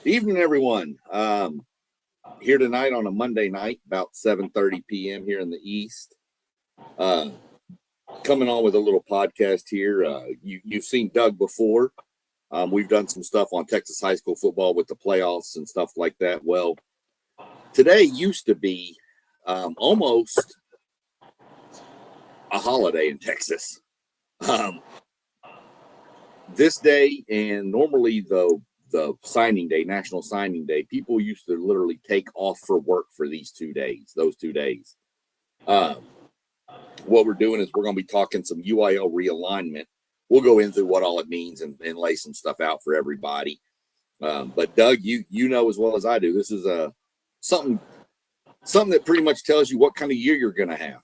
Evening, everyone. Here tonight on a Monday night, about 7:30 p.m. here in the East. Coming on with a little podcast here. You've seen Doug before. We've done some stuff on Texas high school football with the playoffs and stuff like that. Well, today used to be almost a holiday in Texas. This day and normally the signing day, National Signing Day, people used to literally take off for work for those 2 days. What we're doing is we're going to be talking some UIL realignment. We'll go into what all it means and lay some stuff out for everybody. But Doug, you know as well as I do, this is something that pretty much tells you what kind of year you're going to have.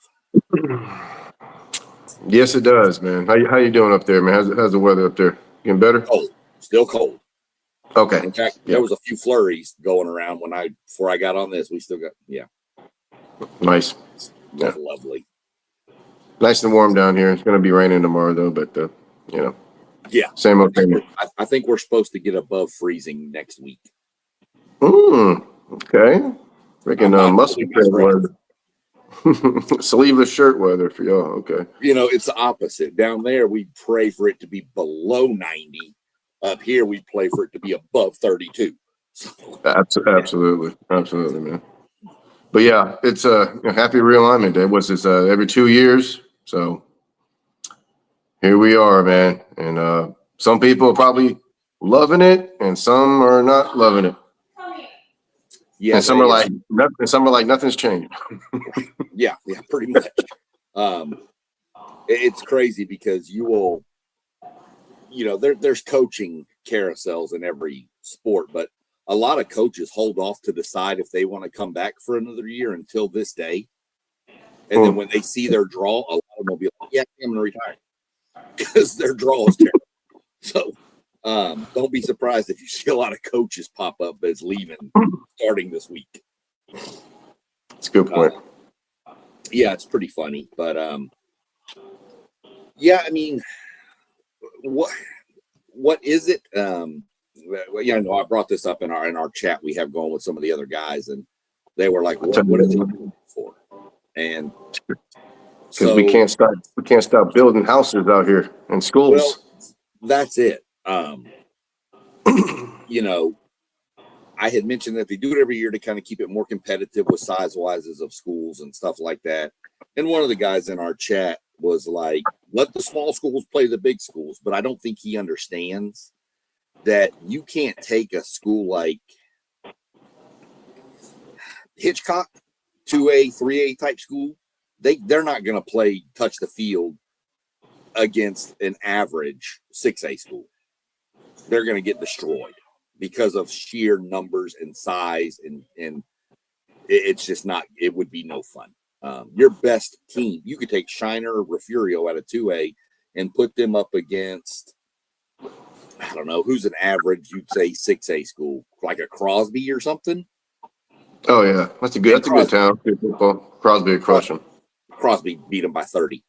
Yes, it does, man. How you doing up there, man? How's the weather up there? Getting better? Cold, still cold. Okay. In fact, there was a few flurries going around before I got on this. We still got Nice. Yeah. Lovely. Nice and warm down here. It's going to be raining tomorrow though, but same old thing. I think we're supposed to get above freezing next week. Okay. Freaking muscle weather. Sleeveless shirt weather for y'all. Okay. It's the opposite. Down there, we pray for it to be below 90. Up here, we pray for it to be above 32. So, absolutely, man. But yeah, it's a happy realignment day. What's this? Every 2 years. So here we are, man. And some people are probably loving it, and some are not loving it. Yeah, and some are like nothing's changed. yeah, pretty much. It's crazy because there's coaching carousels in every sport, but a lot of coaches hold off to decide if they want to come back for another year until this day. And then when they see their draw, a lot of them will be like, yeah, I'm going to retire because their draw is terrible. So don't be surprised if you see a lot of coaches pop up as leaving starting this week. That's a good point. Yeah, it's pretty funny. But, yeah, I mean, what is it? I brought this up in our chat we have going with some of the other guys, and they were like, what is it for? And because we can't stop building houses out here and schools. Well, that's it. I had mentioned that they do it every year to kind of keep it more competitive with size-wises of schools and stuff like that. And one of the guys in our chat was like, let the small schools play the big schools. But I don't think he understands that you can't take a school like Hitchcock, 2A, 3A type school. They're not going to touch the field against an average 6A school. They're going to get destroyed because of sheer numbers and size, and it's just not. It would be no fun. Your best team, you could take Shiner or Refugio out of 2A and put them up against, I don't know, who's an average, you'd say 6A school, like a Crosby or something. Oh yeah, that's a good town. Crosby would crush them. Crosby beat them by 30.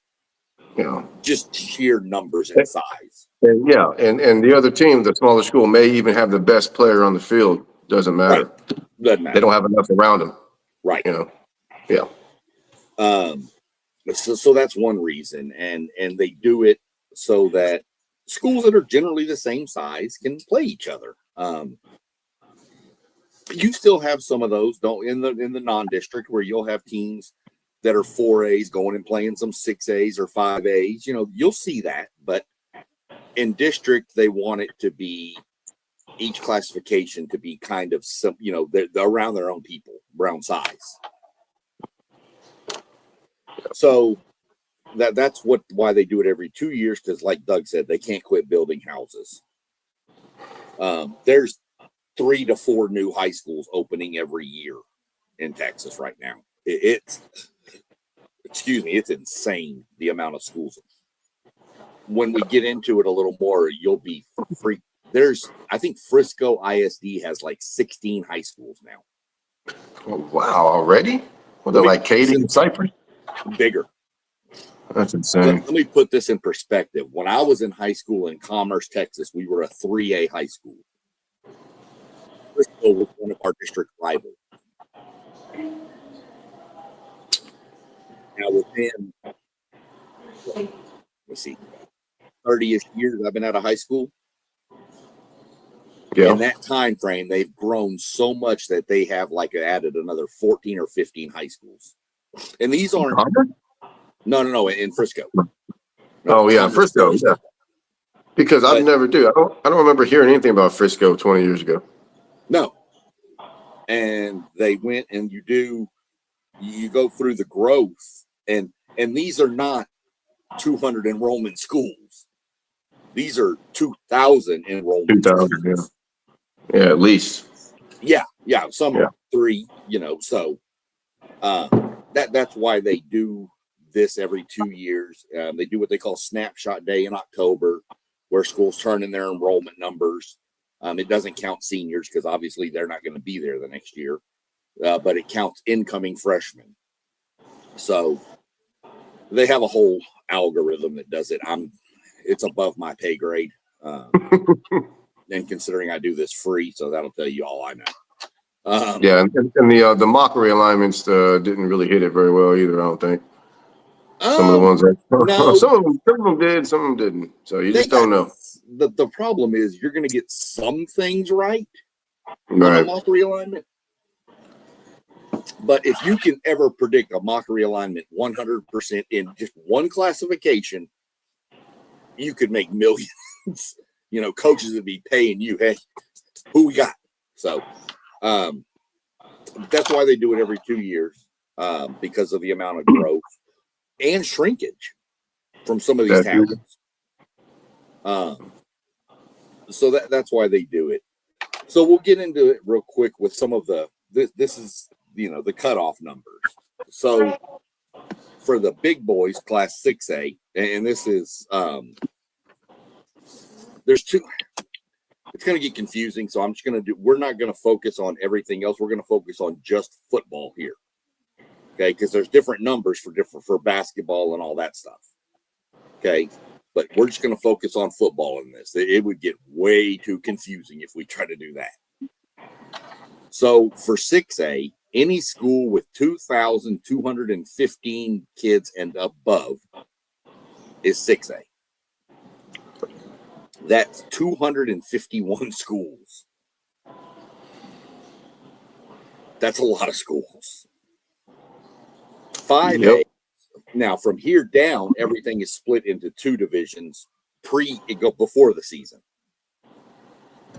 Just sheer numbers and size. And the other team, the smaller school, may even have the best player on the field. Doesn't matter. Right. Doesn't matter. They don't have enough around them. Right. Yeah. So that's one reason, and they do it so that schools that are generally the same size can play each other. You still have some of those, in the non-district, where you'll have teams that are 4As going and playing some 6As or 5As. You'll see that, but in district, they want it to be each classification to be kind of they're around their own people, around size. So that's why they do it every 2 years, because like Doug said, they can't quit building houses. There's 3 to 4 new high schools opening every year in Texas right now. It's insane the amount of schools. When we get into it a little more, you'll be freaked. I think Frisco ISD has like 16 high schools now. Oh, wow, already? Well, they're like Katy and Cypress? Bigger. That's insane. Let me put this in perspective. When I was in high school in Commerce, Texas, we were a 3A high school. Frisco was one of our district rivals. Now within, let's see, 30-ish years I've been out of high school. Yeah. In that time frame, they've grown so much that they have like added another 14 or 15 high schools. And these aren't no in Frisco. No, Oh yeah, Frisco. Yeah. Because I don't remember hearing anything about Frisco 20 years ago. No. And they went and you go through the growth and these are not 200 enrollment schools. These are 2,000 enrollment 2000, schools. Yeah, at least. Yeah. Some 3, so that's why they do this every 2 years. They do what they call snapshot day in October, where schools turn in their enrollment numbers. It doesn't count seniors because obviously they're not going to be there the next year, but it counts incoming freshmen. So they have a whole algorithm that does it. It's above my pay grade. And considering I do this free, so that'll tell you all I know. And the mock realignments didn't really hit it very well either. I don't think some of the ones no, some of them did, some of them didn't. So you just don't know. The problem is you're going to get some things right on a mock realignment, but if you can ever predict a mock realignment 100% in just one classification, you could make millions. Coaches would be paying you, hey, who we got? So that's why they do it every 2 years, because of the amount of growth and shrinkage from some of these towns. So that's why they do it. So we'll get into it real quick with some of this is, the cutoff numbers. So for the big boys, class 6A, and this is, there's two, it's going to get confusing. So I'm just going to we're not going to focus on everything else. We're going to focus on just football here. Okay. Because there's different numbers for basketball and all that stuff. Okay. But we're just going to focus on football in this. It would get way too confusing if we try to do that. So for 6A, any school with 2,215 kids and above is 6A. That's 251 schools. That's a lot of schools. 5A, now from here down, everything is split into 2 divisions before the season.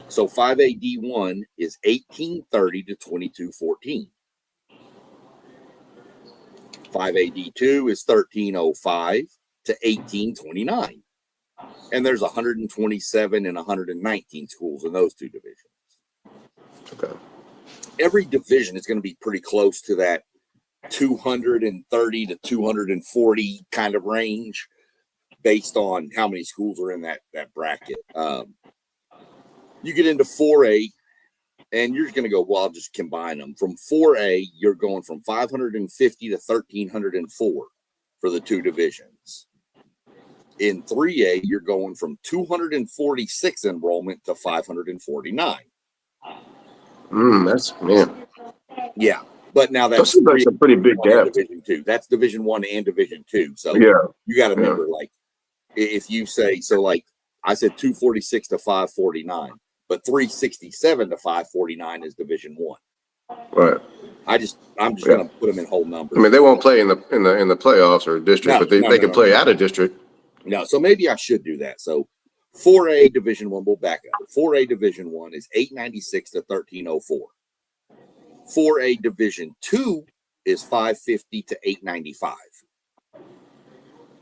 So 5A D1 is 1830 to 2214. 5A D2 is 1305 to 1829. And there's 127 and 119 schools in those 2 divisions. Okay. Every division is going to be pretty close to that 230 to 240 kind of range based on how many schools are in that bracket. You get into 4A, and you're going to go, well, I'll just combine them. From 4A, you're going from 550 to 1,304 for the 2 divisions. In 3A, you're going from 246 enrollment to 549. Yeah, but now that's a pretty big gap. Division 2. That's Division 1 and Division 2. So you got to remember, like, if you say, so like I said 246 to 549, but 367 to 549 is Division 1. Right. I'm just going to put them in whole numbers. I mean, they won't play in the playoffs or district, but they can play out of district. No, so maybe I should do that. So 4A Division 1, we'll back up. 4A Division 1 is 896 to 1304. 4A Division 2 is 550 to 895.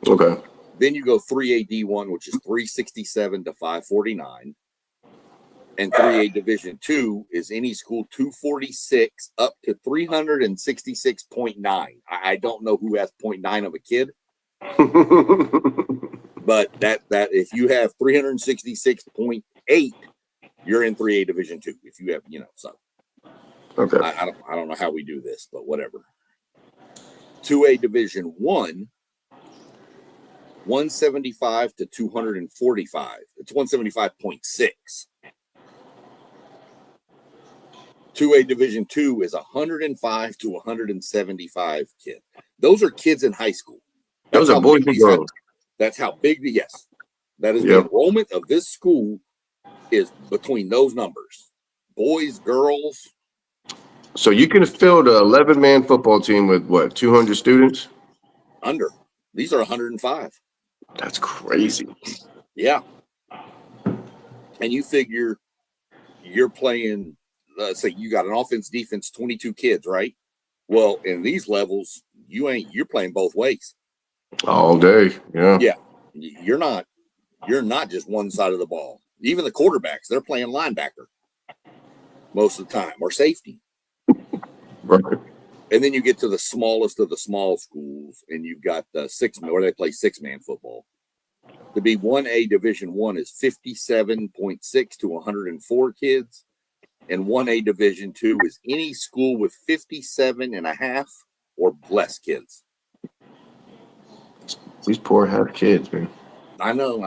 Okay. Then you go 3A D1, which is 367 to 549. And 3A Division 2 is any school 246 up to 366.9. I don't know who has 0.9 of a kid. But that if you have 366.8, you're in 3A Division 2. If you have, so okay. I don't know how we do this, but whatever. 2A Division 1, 175 to 245. It's 175.6. 2A Division II is 105 to 175 kids. Those are kids in high school. Those are boys and girls. That's how big yes. That is the Yep. enrollment of this school is between those numbers. Boys, girls. So you can field an 11-man football team with what, 200 students? Under. These are 105. That's crazy. Yeah. And you figure you're playing, let's say you got an offense, defense, 22 kids, right? Well, in these levels, you're playing both ways. All day. Yeah. Yeah. You're not just one side of the ball. Even the quarterbacks, they're playing linebacker most of the time, or safety. Right. And then you get to the smallest of the small schools, and you've got the 6-man, where they play 6-man football. To be 1A Division I is 57.6 to 104 kids, and 1A Division II is any school with 57.5 or less kids. These poor half kids, man. I know.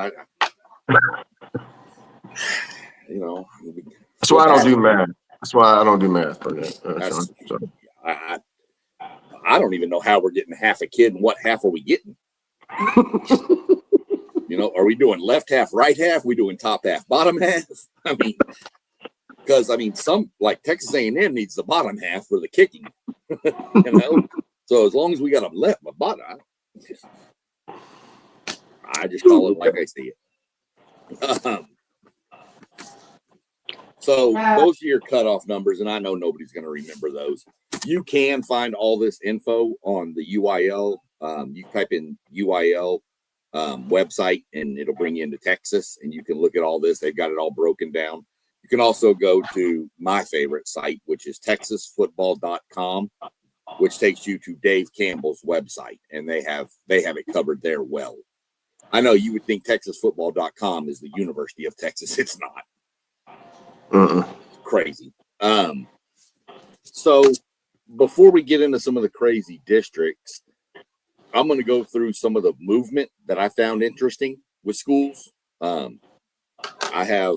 That's why I don't do math. That's why I don't do math for that. I don't even know how we're getting half a kid and what half are we getting. Are we doing left half, right half? We doing top half, bottom half? Because some like Texas A&M needs the bottom half for the kicking. So as long as we got them left, but bottom, I just call it like I see it. So those are your cutoff numbers, and I know nobody's going to remember those. You can find all this info on the UIL. You type in UIL website, and it'll bring you into Texas, and you can look at all this. They've got it all broken down. You can also go to my favorite site, which is texasfootball.com, which takes you to Dave Campbell's website, and they have it covered there well. I know you would think texasfootball.com is the University of Texas. It's not. Crazy. So before we get into some of the crazy districts, I'm going to go through some of the movement that I found interesting with schools. I have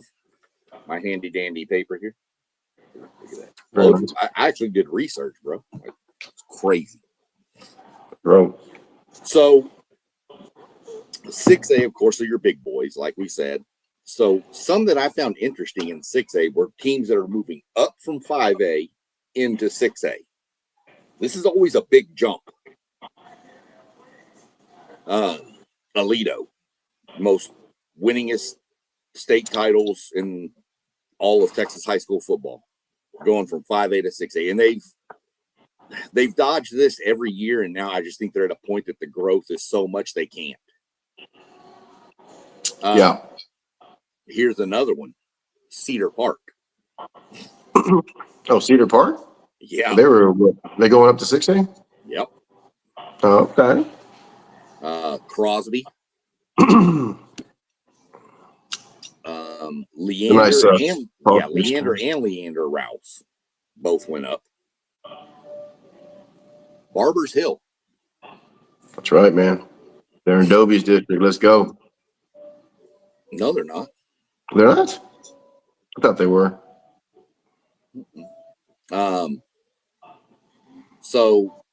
my handy dandy paper here. Look at that. I actually did research, bro. It's crazy. Bro. So 6A, of course, are your big boys, like we said. So some that I found interesting in 6A were teams that are moving up from 5A into 6A. This is always a big jump. Alito, most winningest state titles in all of Texas high school football, going from 5A to 6A. And they've dodged this every year, and now I just think they're at a point that the growth is so much they can't. Yeah. Here's another one, Cedar Park. Oh, Cedar Park? Yeah. They going up to 6A? Yep. Oh, okay. Crosby. Leander and Leander routes both went up. Barbers Hill. That's right, man. They're in Dobie's district. Let's go. No, they're not. They're not? I thought they were. So,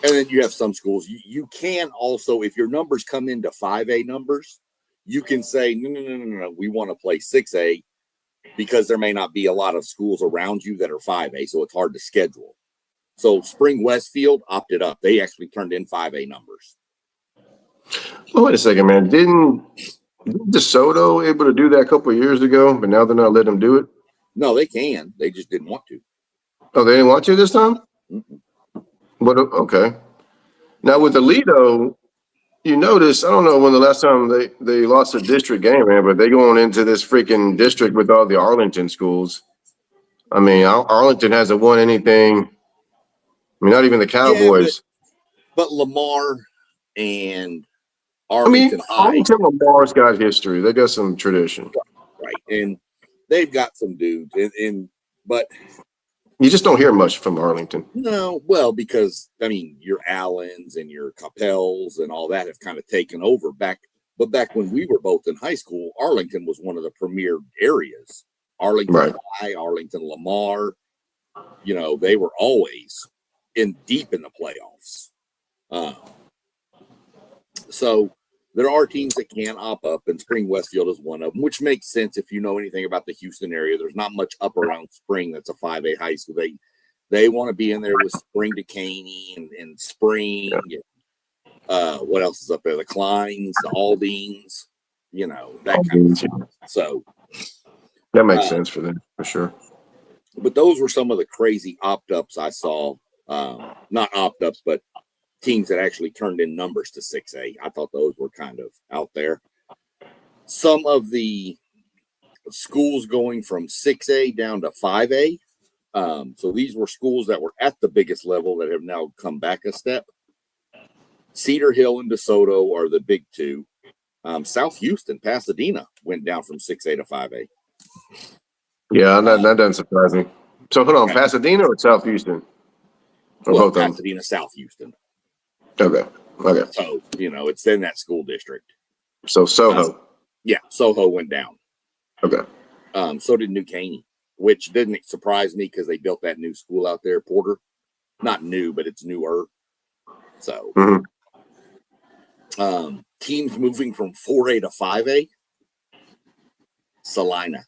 and then you have some schools. You can also, if your numbers come into 5A numbers, you can say, no, we want to play 6A because there may not be a lot of schools around you that are 5A, so it's hard to schedule. So Spring Westfield opted up. They actually turned in 5A numbers. Well, wait a second, man. Didn't DeSoto able to do that a couple of years ago, but now they're not letting them do it? No, they can. They just didn't want to. Oh, they didn't want to this time? Mm-mm. But okay. Now with Alito, you notice, I don't know when the last time they lost a district game, man, but they going into this freaking district with all the Arlington schools. I mean, Arlington hasn't won anything. I mean, not even the Cowboys. Yeah, but Lamar and Arlington High. Arlington Lamar's got history. They got some tradition. Right. And they've got some dudes. But you just don't hear much from Arlington. No, well, because your Allens and your Capels and all that have kind of taken over back. But back when we were both in high school, Arlington was one of the premier areas. Arlington High, Arlington Lamar, they were always deep in the playoffs. So there are teams that can opt up, and Spring Westfield is one of them, which makes sense if you know anything about the Houston area. There's not much up around Spring that's a 5A high school. They want to be in there with Spring Decaney and Spring. Yeah. And, what else is up there? The Kleins, the Aldines, that kind of stuff. So that makes sense for them for sure. But those were some of the crazy opt-ups I saw. Not opt-ups, but teams that actually turned in numbers to 6A. I thought those were kind of out there. Some of the schools going from 6A down to 5A. So these were schools that were at the biggest level that have now come back a step. Cedar Hill and DeSoto are the big two. South Houston, Pasadena went down from 6A to 5A. Yeah, that doesn't surprise me. So hold on, Okay. Pasadena or South Houston? Or Well, both of them? Pasadena, South Houston. Okay. So, it's in that school district. So Soho. Yeah, Soho went down. Okay. So did New Caney, which didn't surprise me because they built that new school out there, Porter. Not new, but it's newer. So, teams moving from 4A to 5A. Salina.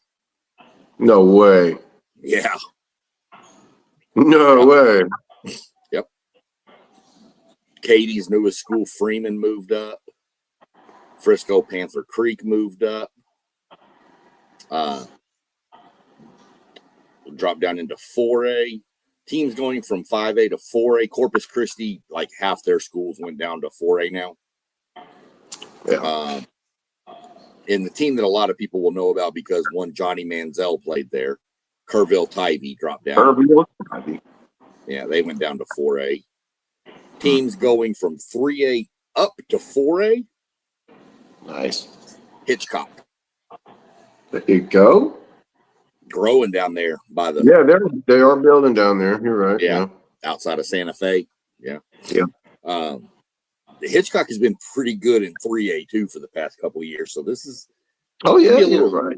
No way. Yeah. No way. Yep. Katie's newest school, Freeman, moved up. Frisco Panther Creek moved up. Dropped down into 4A. Teams going from 5A to 4A. Corpus Christi, like half their schools went down to 4A now. Yeah. And the team that a lot of people will know about because one Johnny Manziel played there, Kerrville Tivy dropped down. Kerrville Tivy. Yeah, they went down to 4A. Teams going from 3A up to 4A. Nice. Hitchcock. There you go. Growing down there by the. Yeah, they are building down there. You're right. Yeah. Outside of Santa Fe. Yeah. Yeah. The Hitchcock has been pretty good in 3A too for the past couple of years. So this is. Oh yeah, you're right.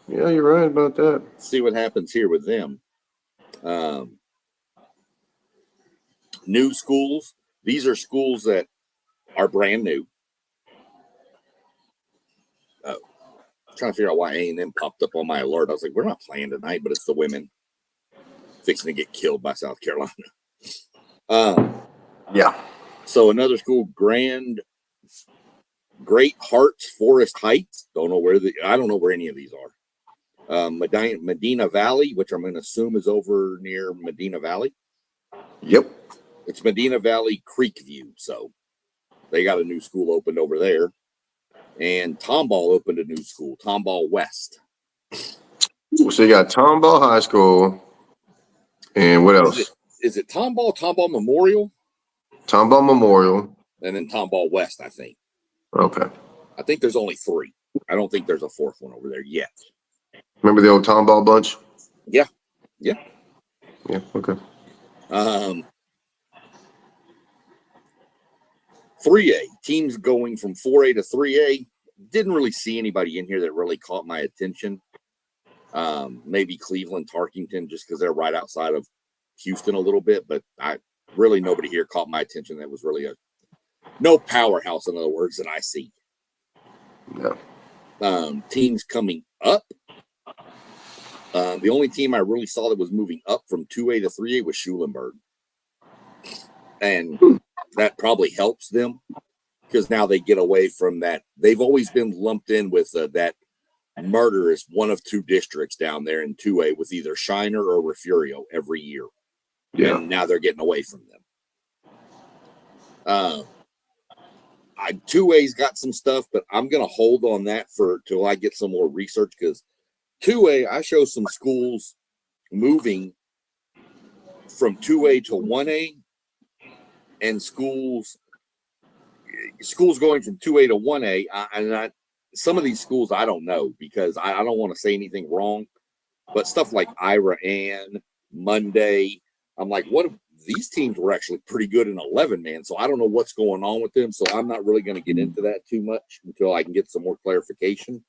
Yeah, you're right about that. See what happens here with them. New schools. These are schools that are brand new. Trying to figure out why A&M popped up on my alert. I was like, we're not playing tonight, but it's the women fixing to get killed by South Carolina. Yeah. So another school, Great Hearts Forest Heights. I don't know where any of these are. Medina Valley, which I'm going to assume is over near Medina Valley. Yep. It's Medina Valley Creekview. So they got a new school opened over there. And Tomball opened a new school, Tomball West. So you got Tomball High School, and what else? Is it Tomball Memorial? Tomball Memorial. And then Tomball West, I think. Okay. I think there's only 3. I don't think there's a 4th one over there yet. Remember the old Tomball bunch? Yeah. Yeah, okay. 3A, teams going from 4A to 3A. Didn't really see anybody in here that really caught my attention. Maybe Cleveland, Tarkington, just because they're right outside of Houston a little bit. But nobody here caught my attention. That was really no powerhouse, in other words, that I see. Yeah. Teams coming up. The only team I really saw that was moving up from 2A to 3A was Schulenburg. And that probably helps them because now they get away from that. They've always been lumped in with that murderous one of 2 districts down there in 2A with either Shiner or Refugio every year. Yeah. And now they're getting away from them. 2A's got some stuff, but I'm going to hold on that till I get some more research because 2A, I show some schools moving from 2A to 1A and schools going from 2A to 1A. Some of these schools I don't know because I don't want to say anything wrong, but stuff like Ira Ann, Monday, I'm like, what if these teams were actually pretty good in 11 man? So I don't know what's going on with them. So I'm not really going to get into that too much until I can get some more clarification.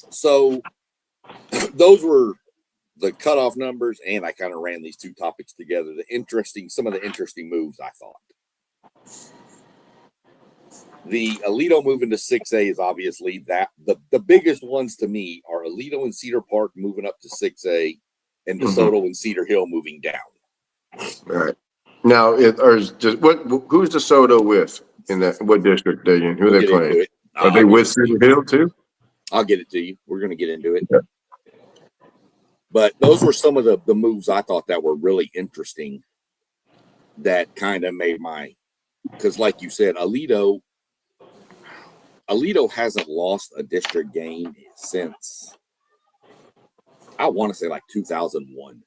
So those were the cutoff numbers, and I kind of ran these two topics together. Some of the interesting moves I thought. The Aledo moving to 6A is obviously that the biggest ones to me are Aledo and Cedar Park moving up to 6A, and DeSoto and Cedar Hill moving down. All right. Now, who's DeSoto with in that? What district they in? Who are they playing? Are they with Cedar Hill too? I'll get it to you. We're going to get into it. Okay. But those were some of the moves I thought that were really interesting that kind of made because like you said, Aledo hasn't lost a district game since, I want to say, like 2001.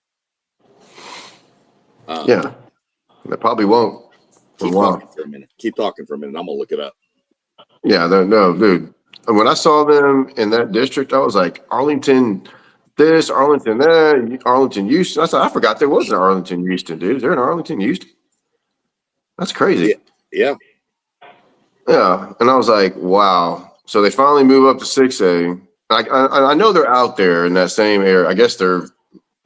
Yeah, they probably won't. Keep talking for a minute. I'm going to look it up. Yeah, no, dude. When I saw them in that district, I was like, Arlington this, Arlington that, Arlington Houston. I forgot there was an Arlington Houston, dude. Is there an Arlington Houston? That's crazy. Yeah. Yeah, and I was like, wow. So they finally move up to 6A. I know they're out there in that same area. I guess they're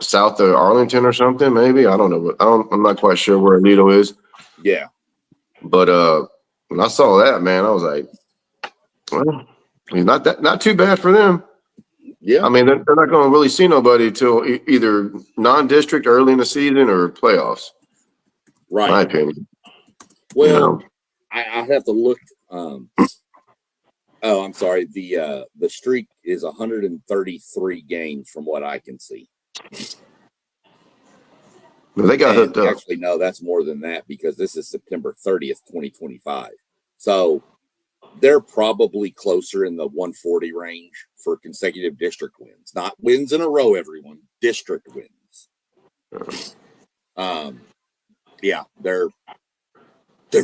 south of Arlington or something, maybe. I don't know. I'm not quite sure where Aledo is. Yeah. But when I saw that, man, I was like, well, not too bad for them. Yeah. I mean, they're not going to really see nobody till either non-district early in the season or playoffs. Right. My opinion. Well, I have to look. I'm sorry. The streak is 133 games from what I can see. They got hooked up. Actually, no, that's more than that because this is September 30th, 2025. So they're probably closer in the 140 range for consecutive district wins. Not wins in a row, everyone. District wins. Yeah, they're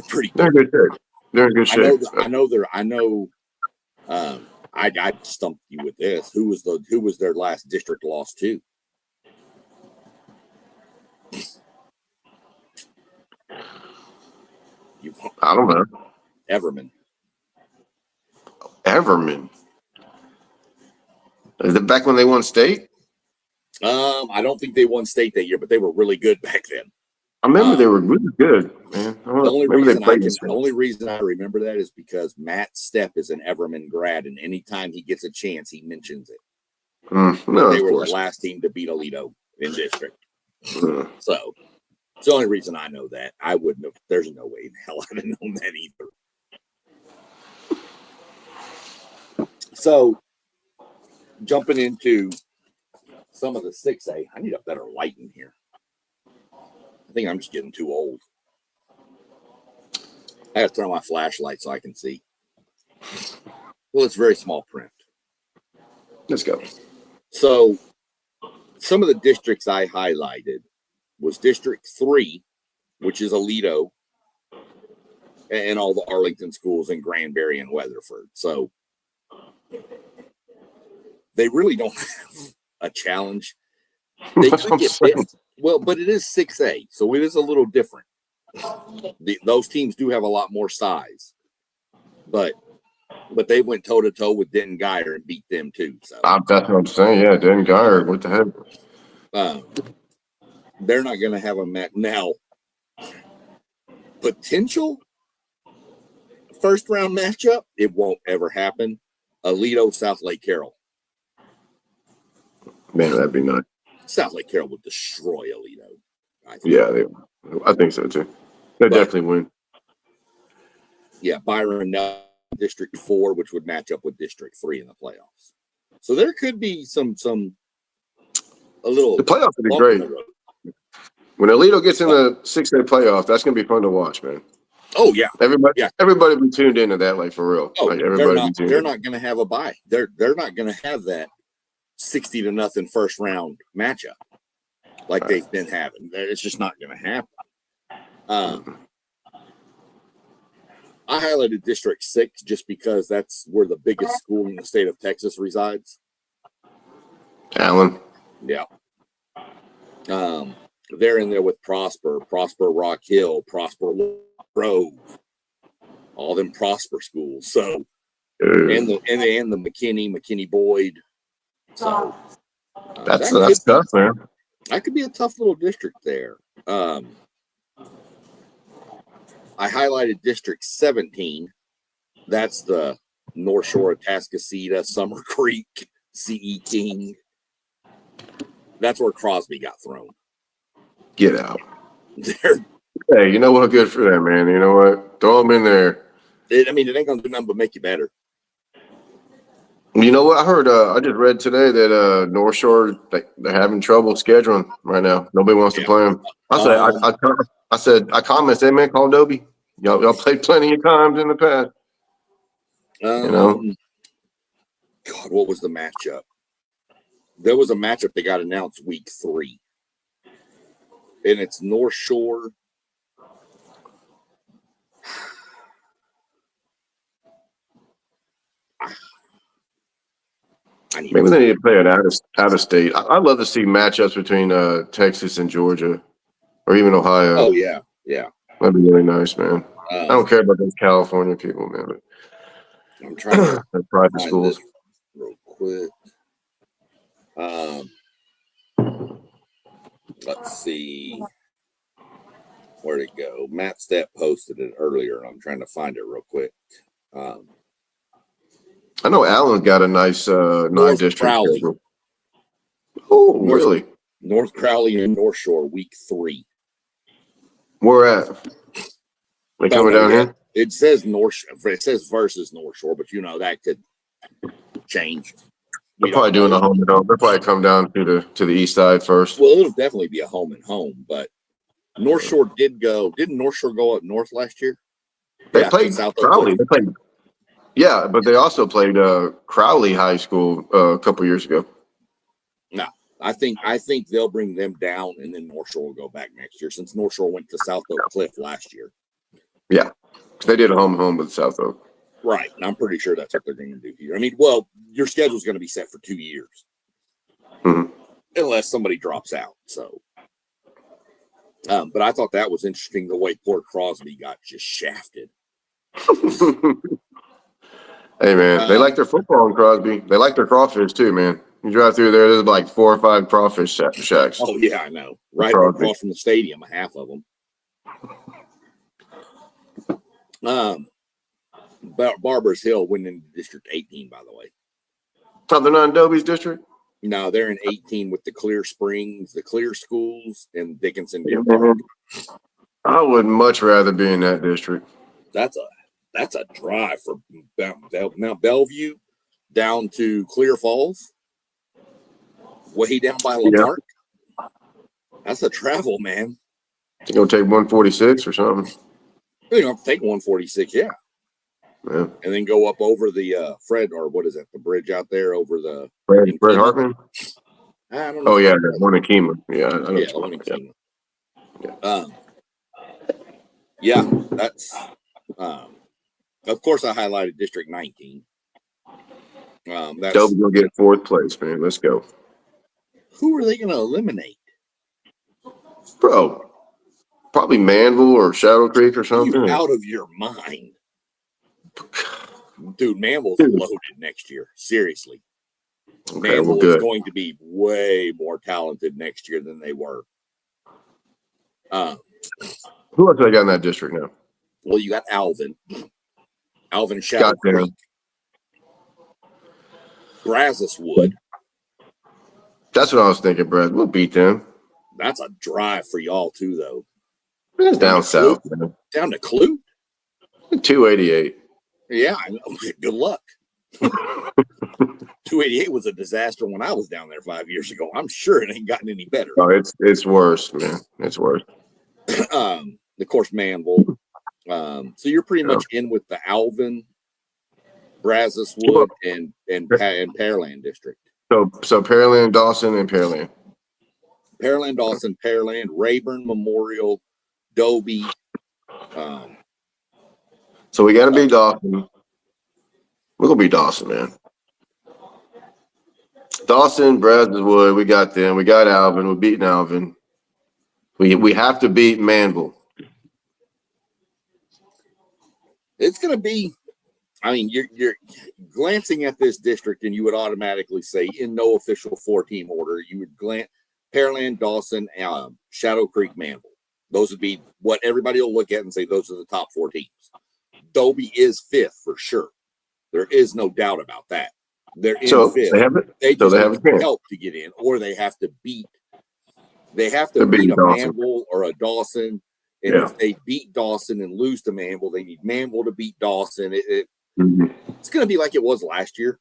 pretty good. They're in good shape. They're in good shape. I stumped you with this. Who was their last district loss to? I don't know. Everman. Is it back when they won state? I don't think they won state that year, but they were really good back then. I remember they were really good, man. The only reason I remember that is because Matt Stepp is an Everman grad, and anytime he gets a chance, he mentions it. They were the last team to beat Aledo in district. So it's the only reason I know that. I wouldn't have. There's no way in hell I'd have known that either. So jumping into some of the 6A, I need a better light in here. I think I'm just getting too old. I got to turn on my flashlight so I can see. Well, it's very small print. Let's go. So some of the districts I highlighted was District 3, which is Aledo, and all the Arlington schools in Granbury and Weatherford. So they really don't have a challenge. They could get bit. Well, but it is 6A, so it is a little different. Those teams do have a lot more size, but they went toe to toe with Denton Geyer and beat them too. So that's what I'm saying. Yeah, Denton Geyer. What the heck? They're not going to have a match now. Potential first round matchup. It won't ever happen. Aledo, South Lake Carroll. Man, that'd be nice. South Lake Carroll would destroy Aledo. I think so too. They definitely win. Yeah, Byron District 4, which would match up with District 3 in the playoffs. So there could be a little. The playoffs would be great. When Aledo gets in the 6A playoff, that's gonna be fun to watch, man. Oh yeah, everybody be tuned into that, like for real. Oh, like they're not going to have a bye. They're not going to have that 60-0 first round matchup like they've been having. It's just not going to happen. I highlighted District 6 just because that's where the biggest school in the state of Texas resides. Allen. Yeah. They're in there with Prosper, Rock Hill, Prosper Grove, all them Prosper schools. So, and the McKinney Boyd. So, That's That tough, man. that could be a tough little district there. I highlighted District 17. That's the North Shore of Tascasita, Summer Creek, CE King. That's where Crosby got thrown. Get out. There, Hey, you know what? Good for them, man. You know what? Throw them in there. it ain't gonna do nothing but make you better. You know what? I heard. I just read today that North Shore they're having trouble scheduling right now. Nobody wants to play them. I said I commented, hey man, call Dobie. Y'all played plenty of times in the past. You know. God, what was the matchup? There was a matchup that got announced week 3, and it's North Shore. Maybe they need to play it out of state. I'd love to see matchups between Texas and Georgia, or even Ohio. Oh yeah. That'd be really nice, man. I don't care about those California people, man. But I'm trying to private find schools. this real quick. Let's see. Where'd it go? Matt Stepp posted it earlier, and I'm trying to find it real quick. I know Allen's got a nice non-district Crowley. schedule. Oh, really? North Crowley and North Shore, week 3. Where at? They coming down here? It says It says versus North Shore, but that could change. They're probably doing a home and home. They'll probably come down to the east side first. Well, it'll definitely be a home and home, but North Shore did go. Didn't North Shore go up north last year? They played Crowley. Yeah, but they also played Crowley High School a couple years ago. No, I think they'll bring them down, and then North Shore will go back next year, since North Shore went to South Oak Cliff last year. Yeah, they did a home and home with South Oak. Right, and I'm pretty sure that's what they're going to do here. I mean, well, your schedule's going to be set for 2 years, unless somebody drops out. So, but I thought that was interesting the way poor Crosby got just shafted. Hey man, they like their football in Crosby. They like their crawfish too, man. You drive through there's like 4 or 5 crawfish shacks. Oh yeah, I know. Right across from the stadium, half of them. Barbers Hill went into District 18, by the way. Oh, they're not in Dobie's district? No, they're in 18 with the Clear Springs, the Clear Schools, and Dickinson. I would much rather be in that district. That's a drive for Mount Bellevue down to Clear Falls, way down by Lamarck. Yeah. That's a travel, man. You gonna take 146 or something? You're gonna take 146, yeah. Yeah. And then go up over the Fred, or what is that? The bridge out there over the Fred Hartman. I don't know. Oh yeah, the one in Kima. Yeah, I know. Yeah, the one in Kima. Yeah, that's. Of course, I highlighted District 19. Dobie will get 4th place, man. Let's go. Who are they going to eliminate? Bro, probably Manville or Shadow Creek or something. You're out of your mind. Dude, Manville's loaded next year. Seriously. Okay, Manville is going to be way more talented next year than they were. Who else I got in that district now? Well, you got Alvin Shadow Creek. Brazos Wood. That's what I was thinking, Brad. We'll beat them. That's a drive for y'all, too, though. It's down south, man. Down to Clute? 288. Yeah, I know. Good luck. 288 was a disaster when I was down there 5 years ago. I'm sure it ain't gotten any better. Oh, it's worse, man. It's worse. Of course, Manville. So you're pretty much in with the Alvin, Brazos Wood, and Pearland district. So Pearland, Dawson, and Pearland. Pearland, Dawson, Pearland, Rayburn, Memorial, Dobie. So we got to beat Dawson. We're going to beat Dawson, man. Dawson, Brazos Wood, we got them. We got Alvin. We're beating Alvin. We have to beat Manville. It's going to be I mean, you're glancing at this district, and you would automatically say, in no official 4-team order, you would glance Pearland, Dawson, Shadow Creek, Manville. Those would be what everybody will look at and say those are the top 4 teams. Dobie is 5th for sure. There is no doubt about that. They're in 5th. They just need help to get in, or they have to beat. They have to beat a Manville or a Dawson. And if they beat Dawson and lose to Manville, they need Manville to beat Dawson. It's going to be like it was last year.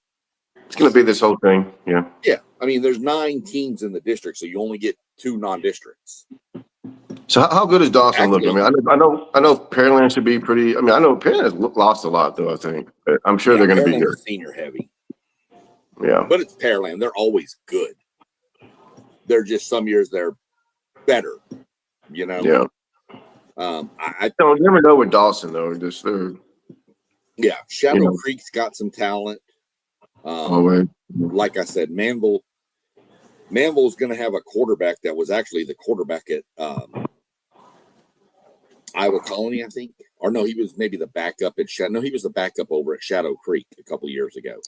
It's going to be this whole thing. Yeah. Yeah. I mean, there's 9 teams in the district, so you only get 2 non-districts. So how good is Dawson looking? I mean, I know Pearland should be pretty. I mean, I know Pearland has lost a lot, though. I think, but I'm sure they're going to be good. Senior heavy. Yeah, but it's Pearland. They're always good. They're just some years they're better. You know. Yeah. I don't never know with Dawson though. Yeah, Shadow Creek's got some talent. Like I said, Manville's going to have a quarterback that was actually the quarterback at Iowa Colony, I think. Or no, he was maybe the backup at Shadow. No, he was the backup over at Shadow Creek a couple years ago.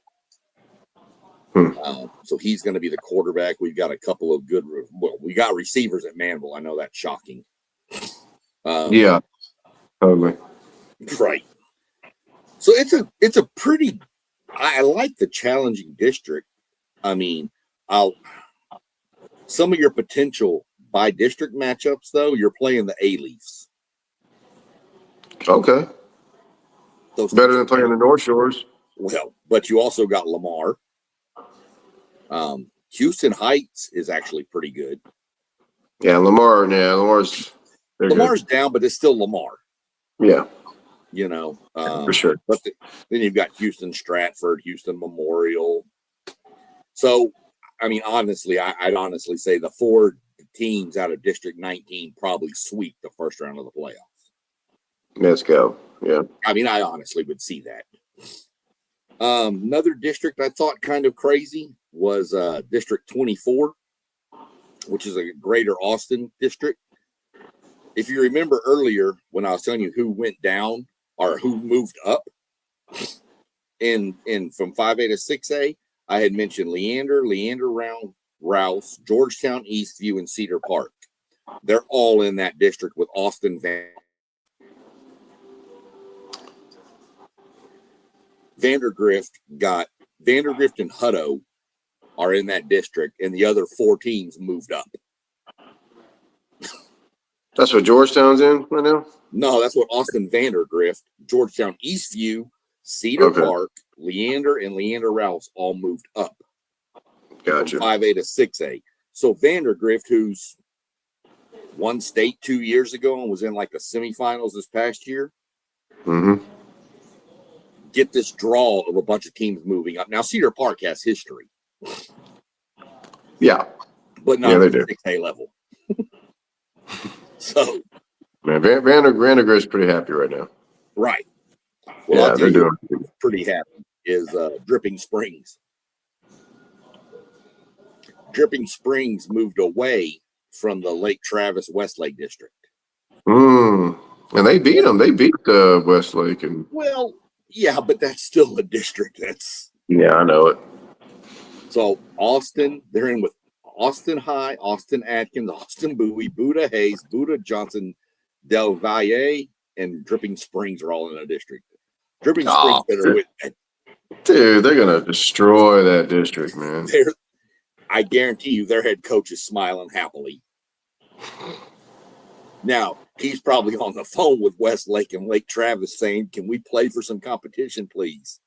So he's going to be the quarterback. We've got a couple of good. Well, we got receivers at Manville. I know that's shocking. Yeah, totally. Right. So it's a pretty. I like the challenging district. I mean, some of your potential by district matchups, though, you're playing the A-Leafs. Okay. Better than playing the North Shores. Well, but you also got Lamar. Houston Heights is actually pretty good. Yeah, Lamar's good. Down, but it's still Lamar. Yeah. You know, for sure. But then you've got Houston Stratford, Houston Memorial. So, I mean, honestly, I'd honestly say the 4 teams out of District 19 probably sweep the first round of the playoffs. Let's go. Yeah. I mean, I honestly would see that. Another district I thought kind of crazy was District 24, which is a greater Austin district. If you remember earlier when I was telling you who went down or who moved up in from 5A to 6A, I had mentioned Leander, Rouse, Georgetown, Eastview, and Cedar Park. They're all in that district with Austin Vandergrift and Hutto are in that district, and the other 4 teams moved up. That's what Georgetown's in right now? No, that's what Austin Vandergrift, Georgetown Eastview, Cedar Park, Leander, and Leander Rouse all moved up. Gotcha. From 5A to 6A. So Vandergrift, who's won state 2 years ago and was in like the semifinals this past year, get this draw of a bunch of teams moving up. Now, Cedar Park has history. Yeah. But not at the 6A level. So. Man, Vandergrift's pretty happy right now. Right. Well, yeah, they're doing pretty happy is Dripping Springs. Dripping Springs moved away from the Lake Travis Westlake district. And they beat them. They beat Westlake. Well, yeah, but that's still a district. Yeah, I know it. So Austin, they're in with Austin High, Austin Atkins, Austin Bowie, Buda Hayes, Buda Johnson, Del Valle, and Dripping Springs are all in a district. Dripping Springs better with. Dude, they're gonna destroy that district, man. I guarantee you, their head coach is smiling happily. Now he's probably on the phone with Westlake and Lake Travis saying, "Can we play for some competition, please?"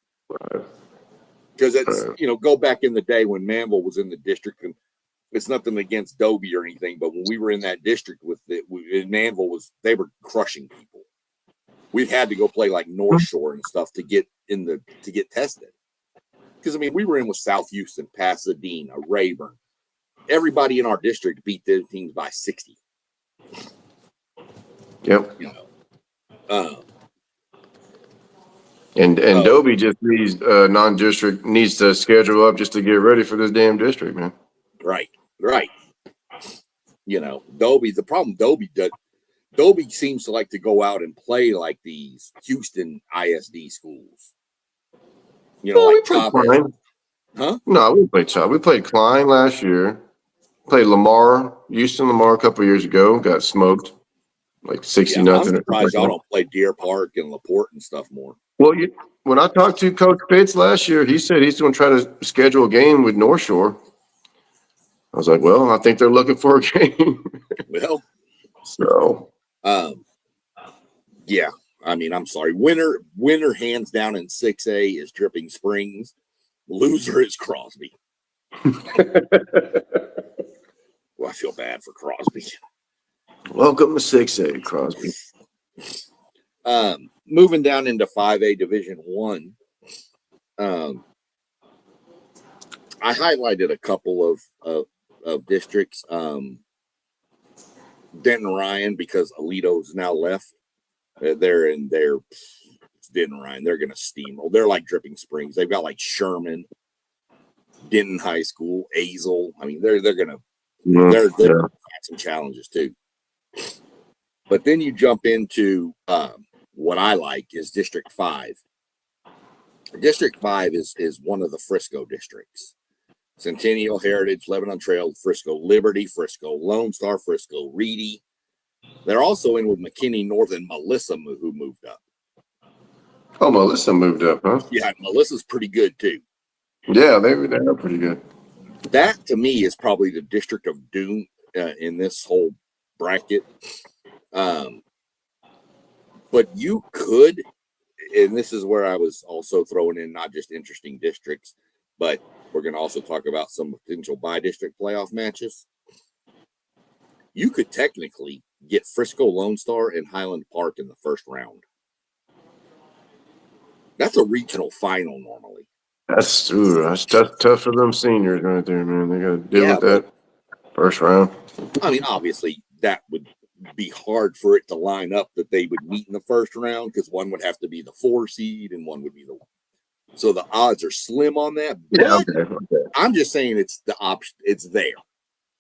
Because it's go back in the day when Manville was in the district, and it's nothing against Dobie or anything, but when we were in that district with it, Manville they were crushing people. We had to go play like North Shore and stuff to get tested. Because I mean, we were in with South Houston, Pasadena, Rayburn. Everybody in our district beat their teams by 60. Yep. And Dobie just needs non-district needs to schedule up just to get ready for this damn district, man. Right. Dobie. The problem Dobie seems to like to go out and play like these Houston ISD schools. You know, Well, we like played Chavez, Klein. huh? No, we played Chop. We played Klein last year. Played Lamar, Houston Lamar a couple years ago. Got smoked like 60 Yeah, I'm nothing or something surprised like y'all that. don't play Deer Park and Laporte and stuff more. Well, when I talked to Coach Pitts last year, he said he's going to try to schedule a game with North Shore. I was like, well, I think they're looking for a game. Well, So, um, yeah. I mean, I'm sorry. Winner hands down in 6A is Dripping Springs. Loser is Crosby. Well, I feel bad for Crosby. welcome to 6A, Crosby. Moving down into 5A Division 1, I highlighted a couple of districts. Denton Ryan, because Alito's now left. They're in their Denton Ryan. They're going to steamroll. They're like Dripping Springs. They've got like Sherman, Denton High School, Azle. I mean, they're going to they're have some challenges too. But then you jump into what I like is District 5. District 5 is one of the Frisco districts. Centennial, Heritage, Lebanon Trail, Frisco, Liberty, Frisco, Lone Star, Frisco, Reedy. They're also in with McKinney North and Melissa, who moved up. Oh, Melissa moved up, huh? Yeah, Melissa's pretty good too. Yeah, they're pretty good. That to me is probably the district of doom in this whole bracket. But you could, and this is where I was also throwing in not just interesting districts, but we're going to also talk about some potential by-district playoff matches. You could technically get Frisco Lone Star and Highland Park in the first round. That's a regional final normally. That's tough for them seniors right there, man. They got to deal with that first round. I mean, obviously, that would be hard for it to line up that they would meet in the first round because one would have to be the 4 seed and one would be the. So the odds are slim on that. But Okay. I'm just saying it's the option. It's there.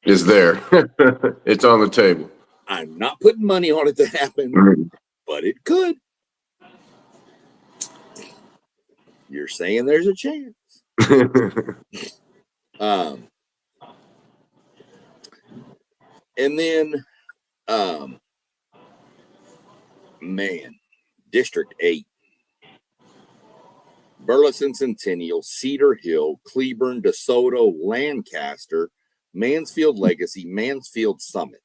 It's there. It's on the table. I'm not putting money on it to happen, but it could. You're saying there's a chance. And then, man, District 8. Burleson Centennial, Cedar Hill, Cleburne, DeSoto, Lancaster, Mansfield Legacy, Mansfield Summit,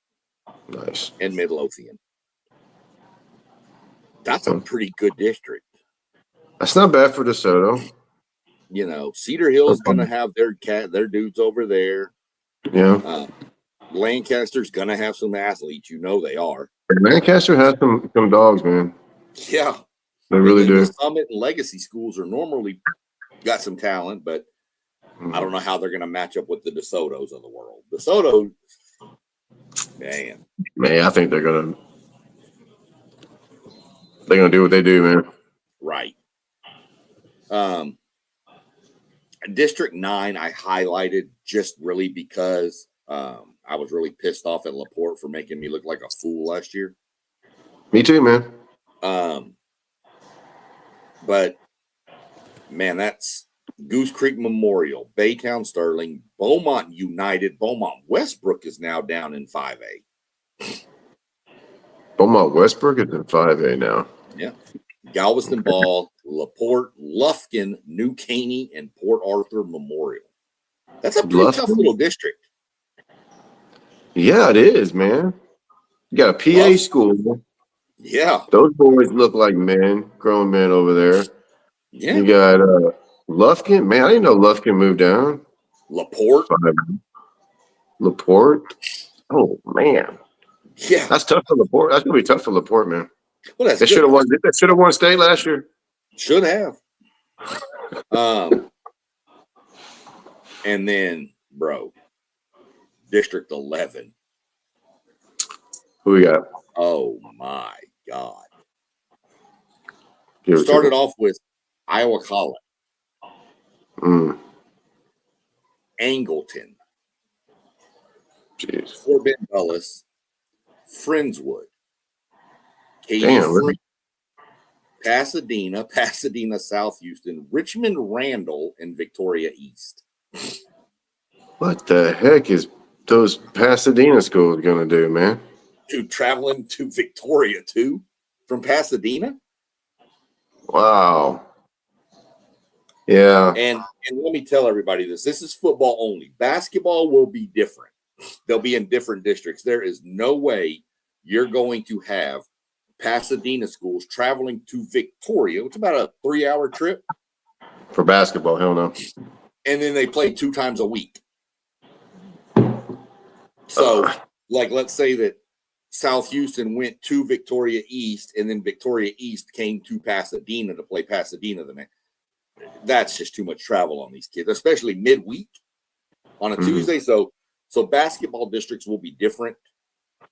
Nice. and Midlothian. That's a pretty good district. That's not bad for DeSoto. You know, Cedar Hill's going to have their dudes over there. Yeah. Lancaster's going to have some athletes. You know they are. Lancaster has some dogs, man. Yeah. They really do. The Summit and Legacy schools are normally got some talent, but I don't know how they're going to match up with the DeSotos of the world. DeSoto, man, I think they're gonna do what they do, man. Right. District 9, I highlighted just really because I was really pissed off at Laporte for making me look like a fool last year. Me too, man. But man, that's Goose Creek Memorial, Baytown Sterling, Beaumont United, Beaumont Westbrook is now down in 5A. Beaumont Westbrook is in 5A now. Yeah. Galveston Ball, Laporte, Lufkin, New Caney, and Port Arthur Memorial. That's a pretty tough little district. Yeah, it is, man. You got a PA school. Yeah. Those boys look like men, grown men over there. Yeah. You got Lufkin. Man, I didn't know Lufkin moved down. Laporte. Oh, man. Yeah. That's tough for Laporte. That's going to be tough for Laporte, man. Well, that's They should have won state last year. Should have. And then, bro, District 11. Who we got? Oh, my God. Give Started off with Iowa College. Angleton. Jeez. Fort Bend Dulles. Friendswood. Katy Free. Pasadena, South Houston, Richmond, Randall, and Victoria East. What the heck is those Pasadena schools going to do, man? Dude, traveling to Victoria too from Pasadena. Wow. Yeah. And let me tell everybody this. This is football only. Basketball will be different. They'll be in different districts. There is no way you're going to have Pasadena schools traveling to Victoria. It's about a 3-hour trip. For basketball, hell no. And then they play 2 times a week. So, like, let's say that South Houston went to Victoria East, and then Victoria East came to Pasadena to play Pasadena the next. That's just too much travel on these kids, especially midweek on a Tuesday. So basketball districts will be different.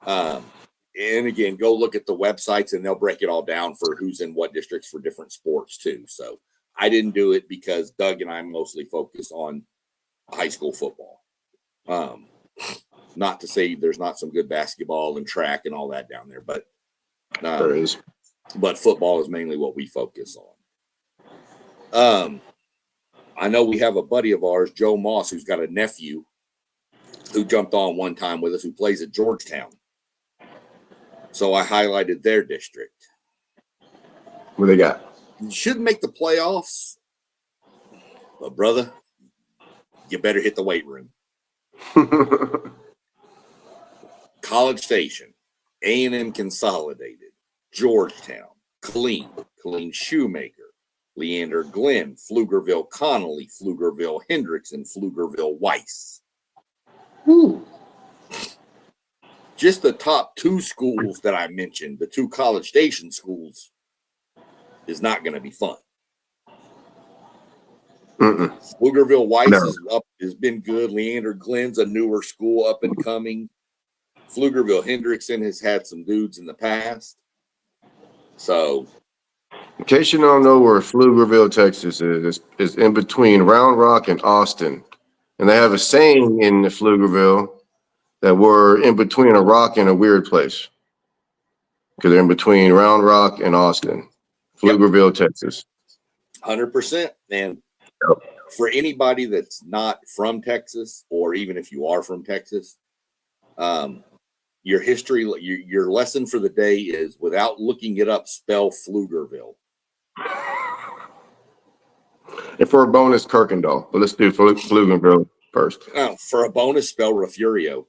And again, go look at the websites, and they'll break it all down for who's in what districts for different sports too. So I didn't do it because Doug and I mostly focus on high school football. Not to say there's not some good basketball and track and all that down there, but there is. But football is mainly what we focus on. I know we have a buddy of ours, Joe Moss, who's got a nephew who jumped on one time with us, who plays at Georgetown. So I highlighted their district. What they got? You shouldn't make the playoffs, but brother, you better hit the weight room. College Station, A&M Consolidated, Georgetown, Killeen Shoemaker, Leander Glenn, Pflugerville Connolly, Pflugerville Hendrickson, Pflugerville Weiss. Ooh. Just the top 2 schools that I mentioned, the 2 College Station schools, is not going to be fun. Pflugerville Weiss has been good. Leander Glenn's a newer school, up and coming. Pflugerville Hendrickson has had some dudes in the past. So, in case you don't know where Pflugerville, Texas is in between Round Rock and Austin. And they have a saying in the Pflugerville that we're in between a rock and a weird place. Because they're in between Round Rock and Austin. Pflugerville, Texas. 100%. And for anybody that's not from Texas, or even if you are from Texas, your history, your lesson for the day is, without looking it up, spell Pflugerville. And for a bonus, Kirkendall. But let's do Pflugerville first. For a bonus, spell Refugio.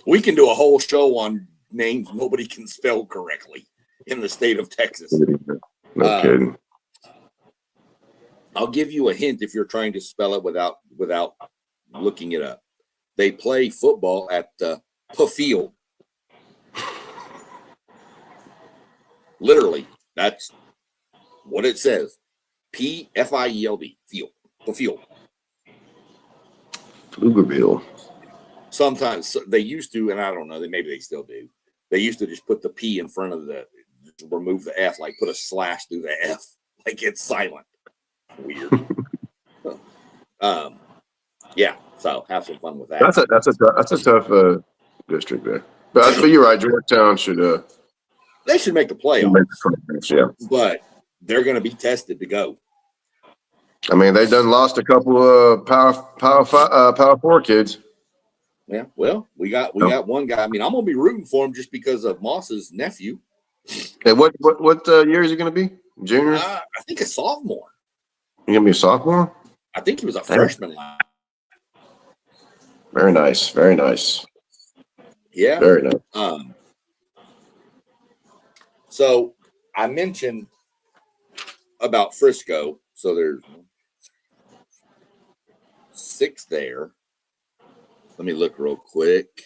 We can do a whole show on names nobody can spell correctly in the state of Texas. No kidding. I'll give you a hint if you're trying to spell it without looking it up. They play football at Field. Literally, that's what it says. P-F-I-E-L-D. Field. Pflugerville. Sometimes they used to, and I don't know, maybe they still do. They used to just put the P in front of remove the F, like put a slash through the F, like it's silent. Weird. Yeah, so have some fun with that. That's a tough district there. But you're right, Georgetown should they should make the playoffs. Yeah. But they're going to be tested to go. I mean, they done lost a couple of Power 4 kids. Yeah, well, we got one guy. I mean, I'm gonna be rooting for him just because of Moss's nephew. Hey, what year is he gonna be? Junior? I think a sophomore. You gonna be a sophomore? I think he was a freshman last. Very nice, very nice. Yeah, very nice. So I mentioned about Frisco. So there's 6 there. Let me look real quick.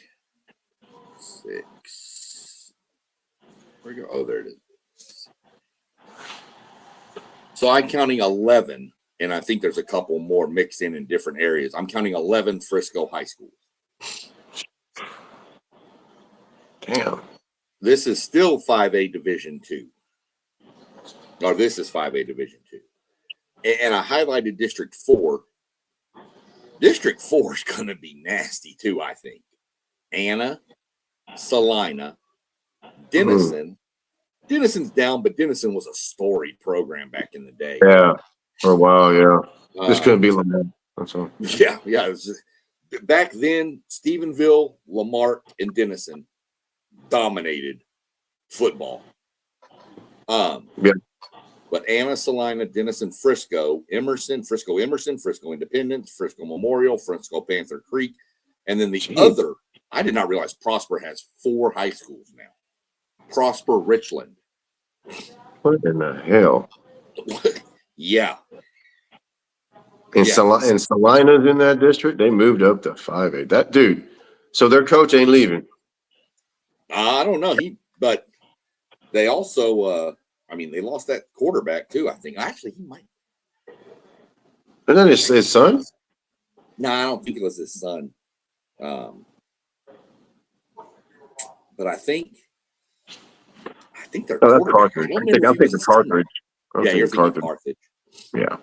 6. Where we go? Oh, there it is. So I'm counting 11, and I think there's a couple more mixed in different areas. I'm counting 11 Frisco high schools. Damn. This is still 5A Division II. Or this is 5A Division II. And I highlighted District 4. District 4 is going to be nasty too, I think. Anna, Salina, Denison, Denison's down, but Denison was a storied program back in the day. Yeah, for a while, yeah. This couldn't be Lamar. That's all. Yeah. It was, back then, Stephenville, Lamar, and Denison dominated football. Yeah. But Anna, Salina, Denison, Frisco, Frisco Independence, Frisco Memorial, Frisco Panther Creek, and then the other. I did not realize Prosper has 4 high schools now. Prosper Richland. What in the hell? Yeah. And Salina's in that district. They moved up to 5A. That dude. So their coach ain't leaving. I don't know. But they also, they lost that quarterback too. I think actually he might. Isn't that his son? No, I don't think it was his son. But I think they're. Oh, that's Carthage. I think the Carthage. Yeah, you're thinking Carthage. Yeah.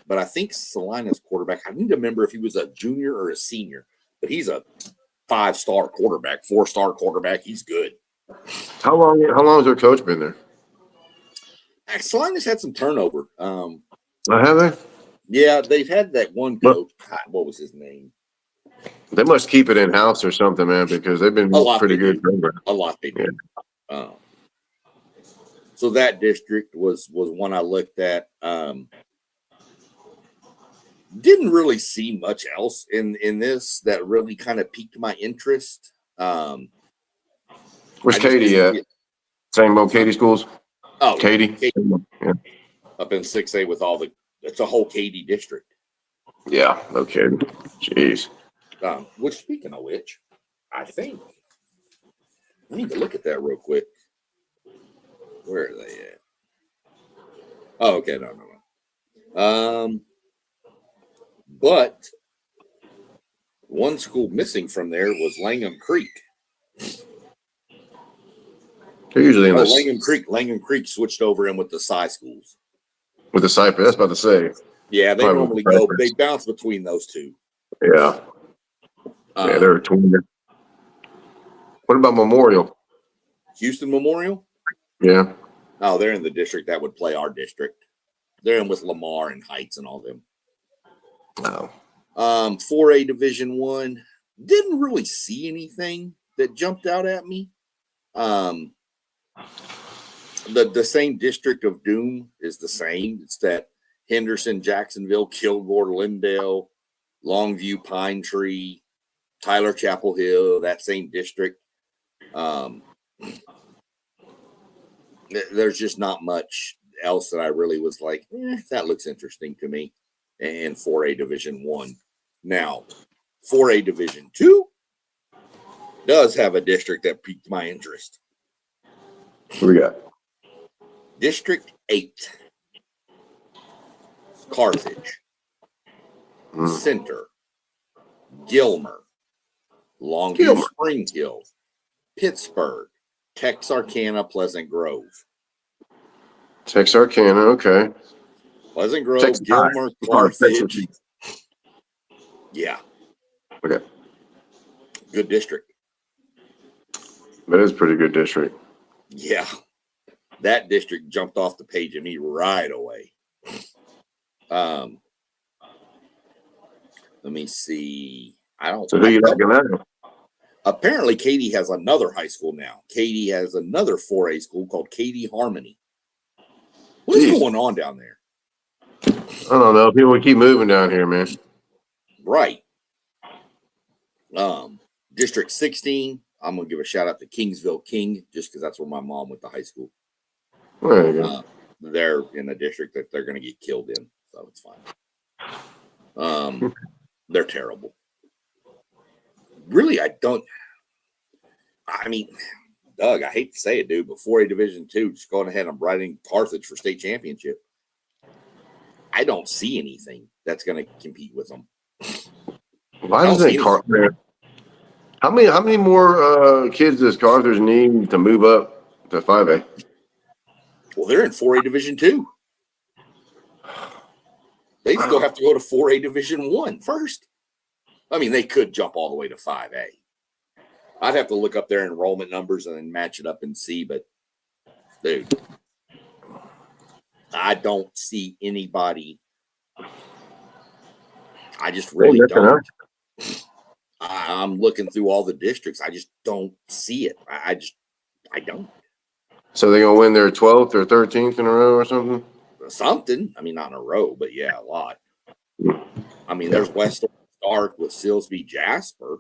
But I think Salina's quarterback. I need to remember if he was a junior or a senior. But he's a 5-star quarterback, 4-star quarterback. He's good. How long has their coach been there? Salina's had some turnover. Have they? Yeah, they've had that one coach. God, what was his name? They must keep it in house or something, man, because they've been pretty good. A lot they do. Yeah. So that district was one I looked at. Didn't really see much else in this that really kind of piqued my interest. Where's Katie at? Same old Katie schools? Oh, Katie. Yeah. Up in 6A with it's a whole Katy district. Yeah, no kidding. Jeez. Which, speaking of which, I think I need to look at that real quick. Where are they at? Oh, okay, no. But one school missing from there was Langham Creek. They're usually in Langham Creek switched over in with the Cy schools. With the Cypress, that's about to say. Yeah, they normally go. They bounce between those two. Yeah. They're a twin. What about Memorial? Houston Memorial? Yeah. Oh, they're in the district that would play our district. They're in with Lamar and Heights and all them. Oh. 4A Division 1. Didn't really see anything that jumped out at me. The same district of doom is the same. It's that Henderson, Jacksonville, Kilgore, Lindale, Longview, Pine Tree, Tyler, Chapel Hill, that same district. There's just not much else that I really was like, that looks interesting to me. And 4A Division 1. Now, 4A Division 2 does have a district that piqued my interest. What we got? District 8. Carthage. Center. Gilmer. Longview, Spring Hill. Pittsburgh. Texarkana, Pleasant Grove. Texarkana, okay. Pleasant Grove, Gilmer, Carthage. Yeah. Okay. Good district. That is a pretty good district. Yeah. That district jumped off the page at me right away. Let me see. So who you liking that? Apparently, Katy has another high school now. Katy has another 4A school called Katy Harmony. What is going on down there? I don't know. People keep moving down here, man. Right. District 16. I'm gonna give a shout out to Kingsville King, just because that's where my mom went to high school. There you go. They're in a district that they're gonna get killed in, so it's fine. They're terrible. Really, Doug, I hate to say it, dude, but 4A Division 2, just going ahead and writing Carthage for state championship. I don't see anything that's going to compete with them. Why doesn't Carthage? How many more kids does Carthage need to move up to 5A? Well, they're in 4A Division 2. They still have to go to 4A Division 1 first. They could jump all the way to 5A. I'd have to look up their enrollment numbers and then match it up and see, but Dude, I don't see anybody. I just really don't. I'm looking through all the districts. I just don't see it. I don't. So they're gonna win their 12th or 13th in a row or something. Something. I mean, not in a row, but yeah, a lot. I mean, Yeah. there's West Stark with Silsbee Jasper.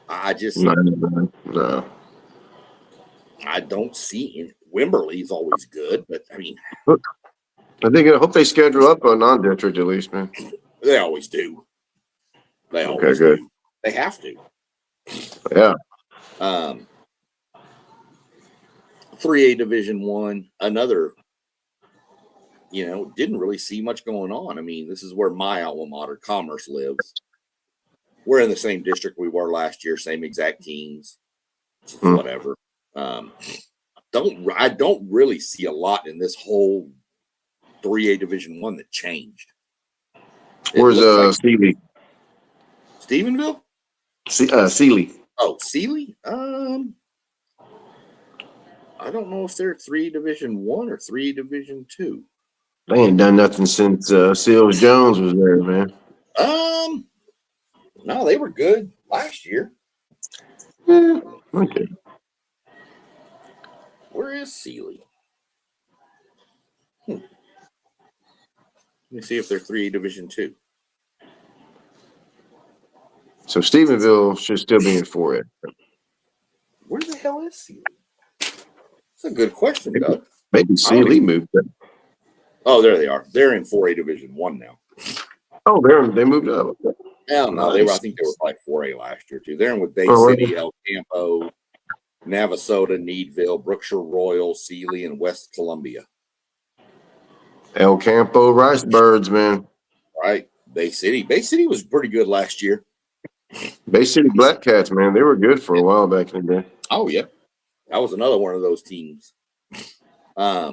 I just No. I don't see it. Wimberley's always good, but I mean, I hope they schedule up a non-district at least, man. they always do. They Okay, always good. do. They have to. Yeah. 3A Division One, another. Didn't really see much going on. I mean, this is where my alma mater, Commerce, lives. We're in the same district we were last year, same exact teams, whatever. I don't really see a lot in this whole 3A Division One that changed. Where's Sealy? Stephenville? Sealy. Oh, Sealy? I don't know if they're 3 Division 1 or 3 Division 2. They ain't done nothing since Seals Jones was there, man. No, they were good last year. Yeah, okay. Where is Sealy? Let me see if they're 3 Division 2. So Stephenville should still be in 4A. Where the hell is Sealy? That's a good question, Doug. Maybe Sealy moved up. Oh, there they are. They're in 4A Division 1 now. Oh, they moved up. Hell no, Nice. I think they were like 4A last year too. They're in with Bay City, El Campo, Navasota, Needville, Brookshire Royal, Sealy, and West Columbia. El Campo Rice Birds, man. Right. Bay City was pretty good last year. Bay City Black Cats, man. They were good for a while back in the day. Oh, yeah. That was another one of those teams. Yeah,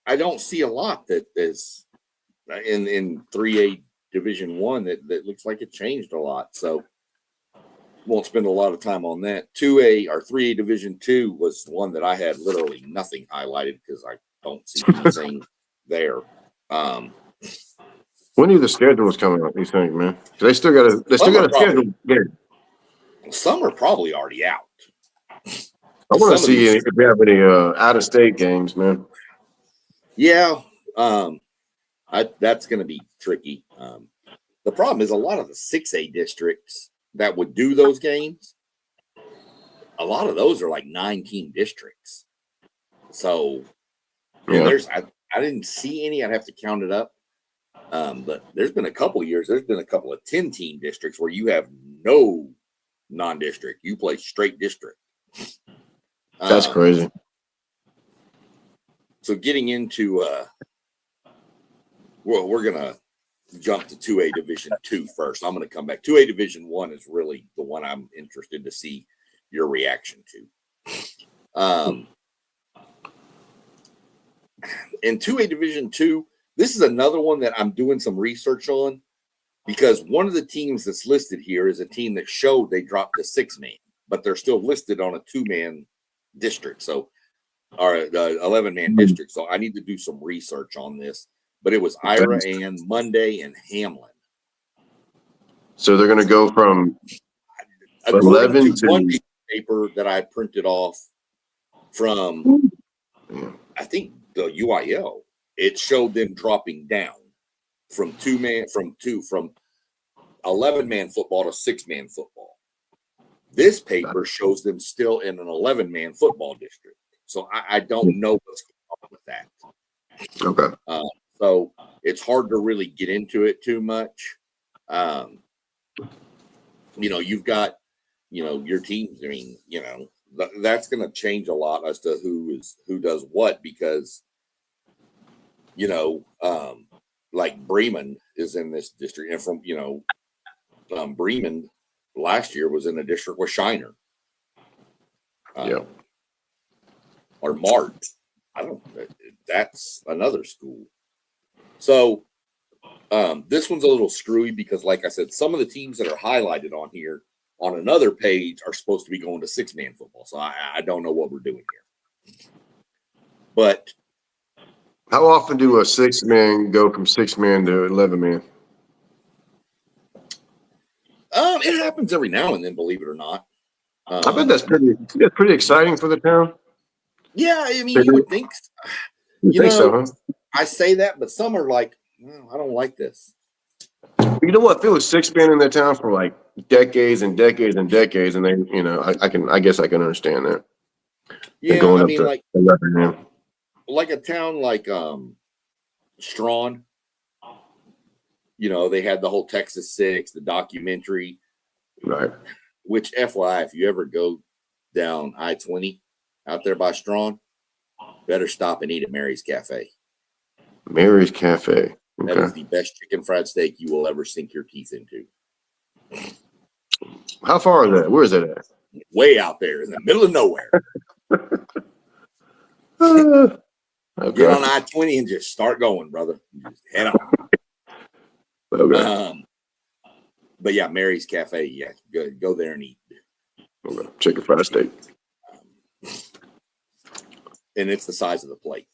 I don't see a lot that is in 3A Division 1 that looks like it changed a lot. So won't spend a lot of time on that. 2A or 3A Division 2 was one that I had literally nothing highlighted because I don't see anything there. When do the schedules coming up, you think, man? They still got a schedule game. Some are probably already out. I want to see if we have any out of state games, man. Yeah, that's going to be tricky. The problem is a lot of the 6A districts that would do those games, a lot of those are like 9-team districts. So, I didn't see any. I'd have to count it up. But there's been a couple of years. There's been a couple of 10-team districts where you have no non-district. You play straight district. That's crazy. So getting into, we're gonna jump to 2A Division 2 first. I'm gonna come back. 2A Division 1 is really the one I'm interested to see your reaction to. In 2A Division 2, this is another one that I'm doing some research on because one of the teams that's listed here is a team that showed they dropped to 6-man, but they're still listed on a 2-man district. So, or 11-man district. So I need to do some research on this. But it was Ira Ann, Monday, and Hamlin. So they're going to go from 11 to one piece of paper that I printed off from, I think the UIL. It showed them dropping down from 11-man football to 6-man football. This paper shows them still in an 11-man football district. So I don't know what's going on with that. Okay. So it's hard to really get into it too much. You've got, your teams. I mean, that's going to change a lot as to who does what because, like Bremen is in this district, and from Bremen last year was in a district with Shiner. Or Mart. That's another school. So this one's a little screwy because, like I said, some of the teams that are highlighted on here on another page are supposed to be going to 6-man football. So I don't know what we're doing here. But how often do a 6-man go from 6-man to 11-man? it happens every now and then, believe it or not. I bet that's pretty exciting for the town. Yeah, I mean, you would think. You think so, huh? I say that, but some are like, I don't like this. You know what? If it was 6-man in their town for like decades and decades and decades, and then I guess I can understand that. Yeah, going I up mean, to like 11-man. Like a town like Strawn. They had the whole Texas 6, the documentary. Right. Which, FYI, if you ever go down I-20 out there by Strawn, better stop and eat at Mary's Cafe. Mary's Cafe. Okay. That is the best chicken fried steak you will ever sink your teeth into. How far is that? Where is that at? Way out there in the middle of nowhere. Okay. Get on I-20 and just start going, brother. Just head on. Okay. But yeah, Mary's Cafe. Yeah, go there and eat. Okay. Chicken fried steak. And it's the size of the plate.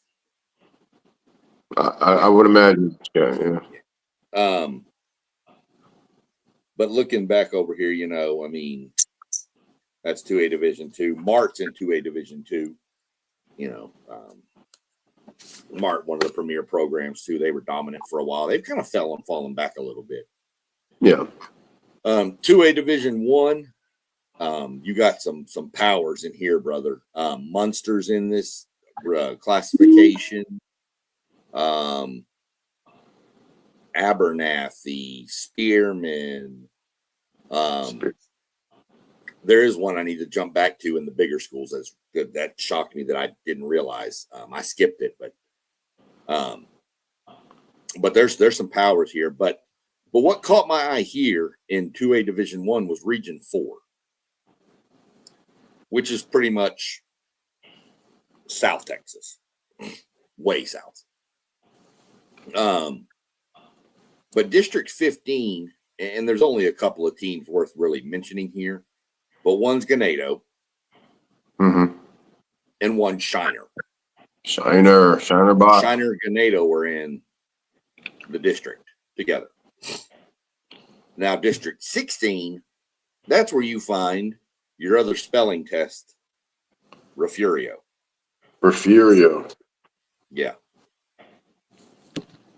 I would imagine. Yeah. But looking back over here, I mean, that's 2A Division 2. Mart's in 2A Division 2. Mart, one of the premier programs too. They were dominant for a while. They've kind of fallen back a little bit. Yeah. 2A Division 1. You got some powers in here, brother. Munster's in this classification. Abernathy, Spearman. There is one I need to jump back to in the bigger schools. That's good. That shocked me that I didn't realize. I skipped it, but there's some powers here. But what caught my eye here in 2A Division 1 was Region 4, which is pretty much South Texas, way south. But District 15, and there's only a couple of teams worth really mentioning here, but one's Ganado, and one Shiner. Shiner Box. Shiner and Ganado were in the district together. Now, District 16, that's where you find your other spelling test, Refugio. Yeah.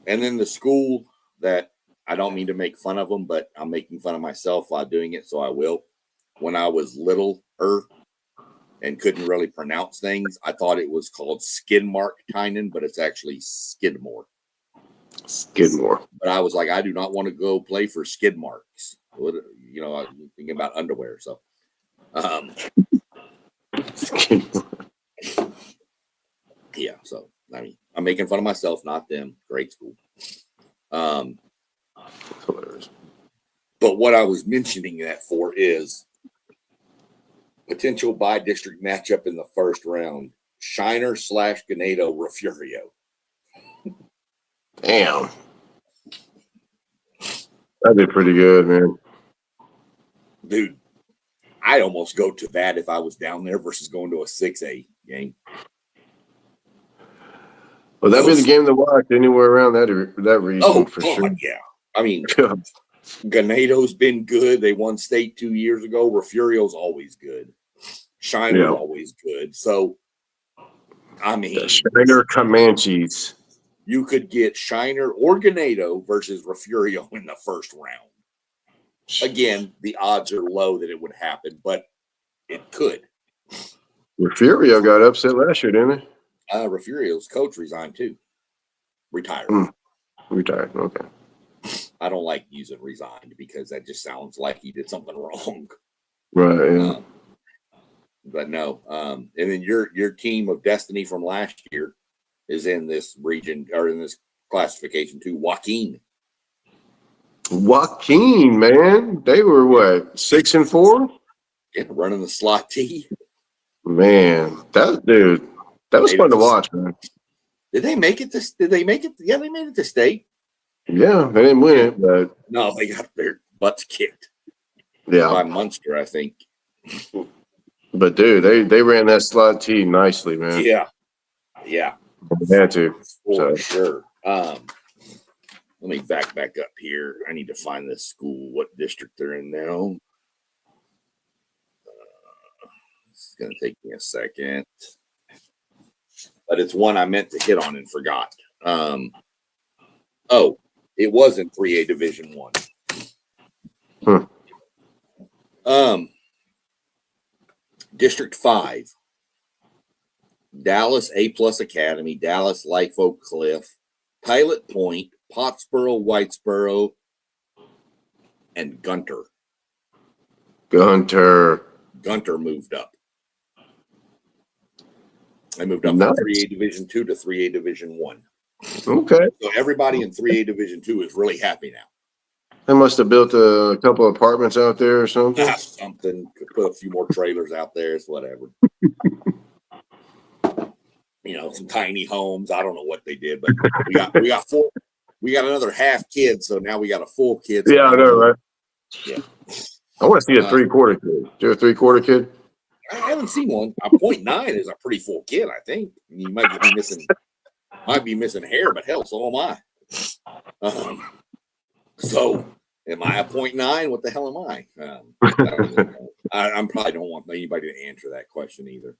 And then the school that I don't mean to make fun of them, but I'm making fun of myself while doing it, so I will. When I was littler and couldn't really pronounce things, I thought it was called Skidmark-Tynan, but it's actually Skidmore. But I was like, I do not want to go play for Skidmarks. I'm thinking about underwear. So, yeah. So, I mean, I'm making fun of myself, not them. Great school. But what I was mentioning that for is potential by-district matchup in the first round. Shiner / Ganado Refugio. Damn. That'd be pretty good, man. Dude, I'd almost go to that if I was down there versus going to a 6A game. Well, that'd be the game to watch anywhere around that region for sure. Yeah. I mean, Ganado's been good. They won state 2 years ago. Refugio's always good. Shiner's always good. So, I mean, the Shiner Comanches. You could get Shiner or Ganado versus Refugio in the first round. Again, the odds are low that it would happen, but it could. Refugio got upset last year, didn't he? Refugio's coach resigned too. Retired. Retired, okay. I don't like using resigned because that just sounds like he did something wrong. Right, yeah. But no. And then your team of destiny from last year is in this region or in this classification too. Joaquin, man. They were what, 6-4? Yeah, running the slot T. Man, that was fun to watch, man. Did they make it this? Did they make it? Yeah, they made it to state. Yeah, they didn't win it, but no, they got their butts kicked. Yeah. by Munster, I think. But dude, they ran that slot T nicely, man. Yeah, They had to. for So sure. Let me back up here. I need to find this school, what district they're in now. It's going to take me a second, but it's one I meant to hit on and forgot. It was in 3A Division 1. District 5, Dallas A+ Academy, Dallas Life Oak Cliff, Pilot Point, Pottsboro, Whitesboro, and Gunter. Gunter moved up. I moved up from 3A Division 2 to 3A Division 1. Okay. So everybody in 3A Division 2 is really happy now. They must have built a couple of apartments out there or something. Something. Could put a few more trailers out there. It's whatever. Some tiny homes. I don't know what they did, but we got four. We got another half kid, so now we got a full kid. So yeah, I know, right? Yeah. I want to see a 3/4 kid. Do a 3/4 kid? I haven't seen one. A 0.9 is a pretty full kid, I think. You might be missing hair, but hell, so am I. So am I a 0.9? What the hell am I? I probably don't want anybody to answer that question either.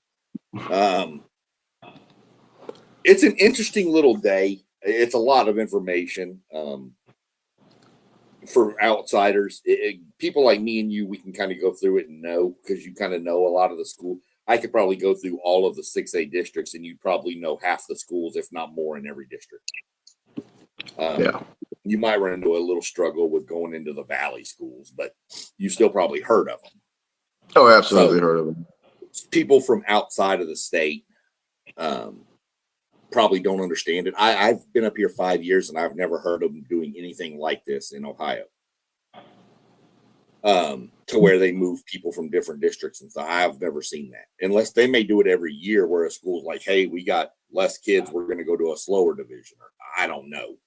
It's an interesting little day. It's a lot of information for outsiders. People like me and you, we can kind of go through it and know, because you kind of know a lot of the school. I could probably go through all of the 6A districts, and you'd probably know half the schools, if not more, in every district. You might run into a little struggle with going into the Valley schools, but you still probably heard of them. Oh, absolutely heard of them. People from outside of the state probably don't understand it. I've been up here 5 years, and I've never heard of them doing anything like this in Ohio. To where they move people from different districts and stuff. I've never seen that, unless they may do it every year, where a school's like, "Hey, we got less kids, we're going to go to a slower division." Or I don't know.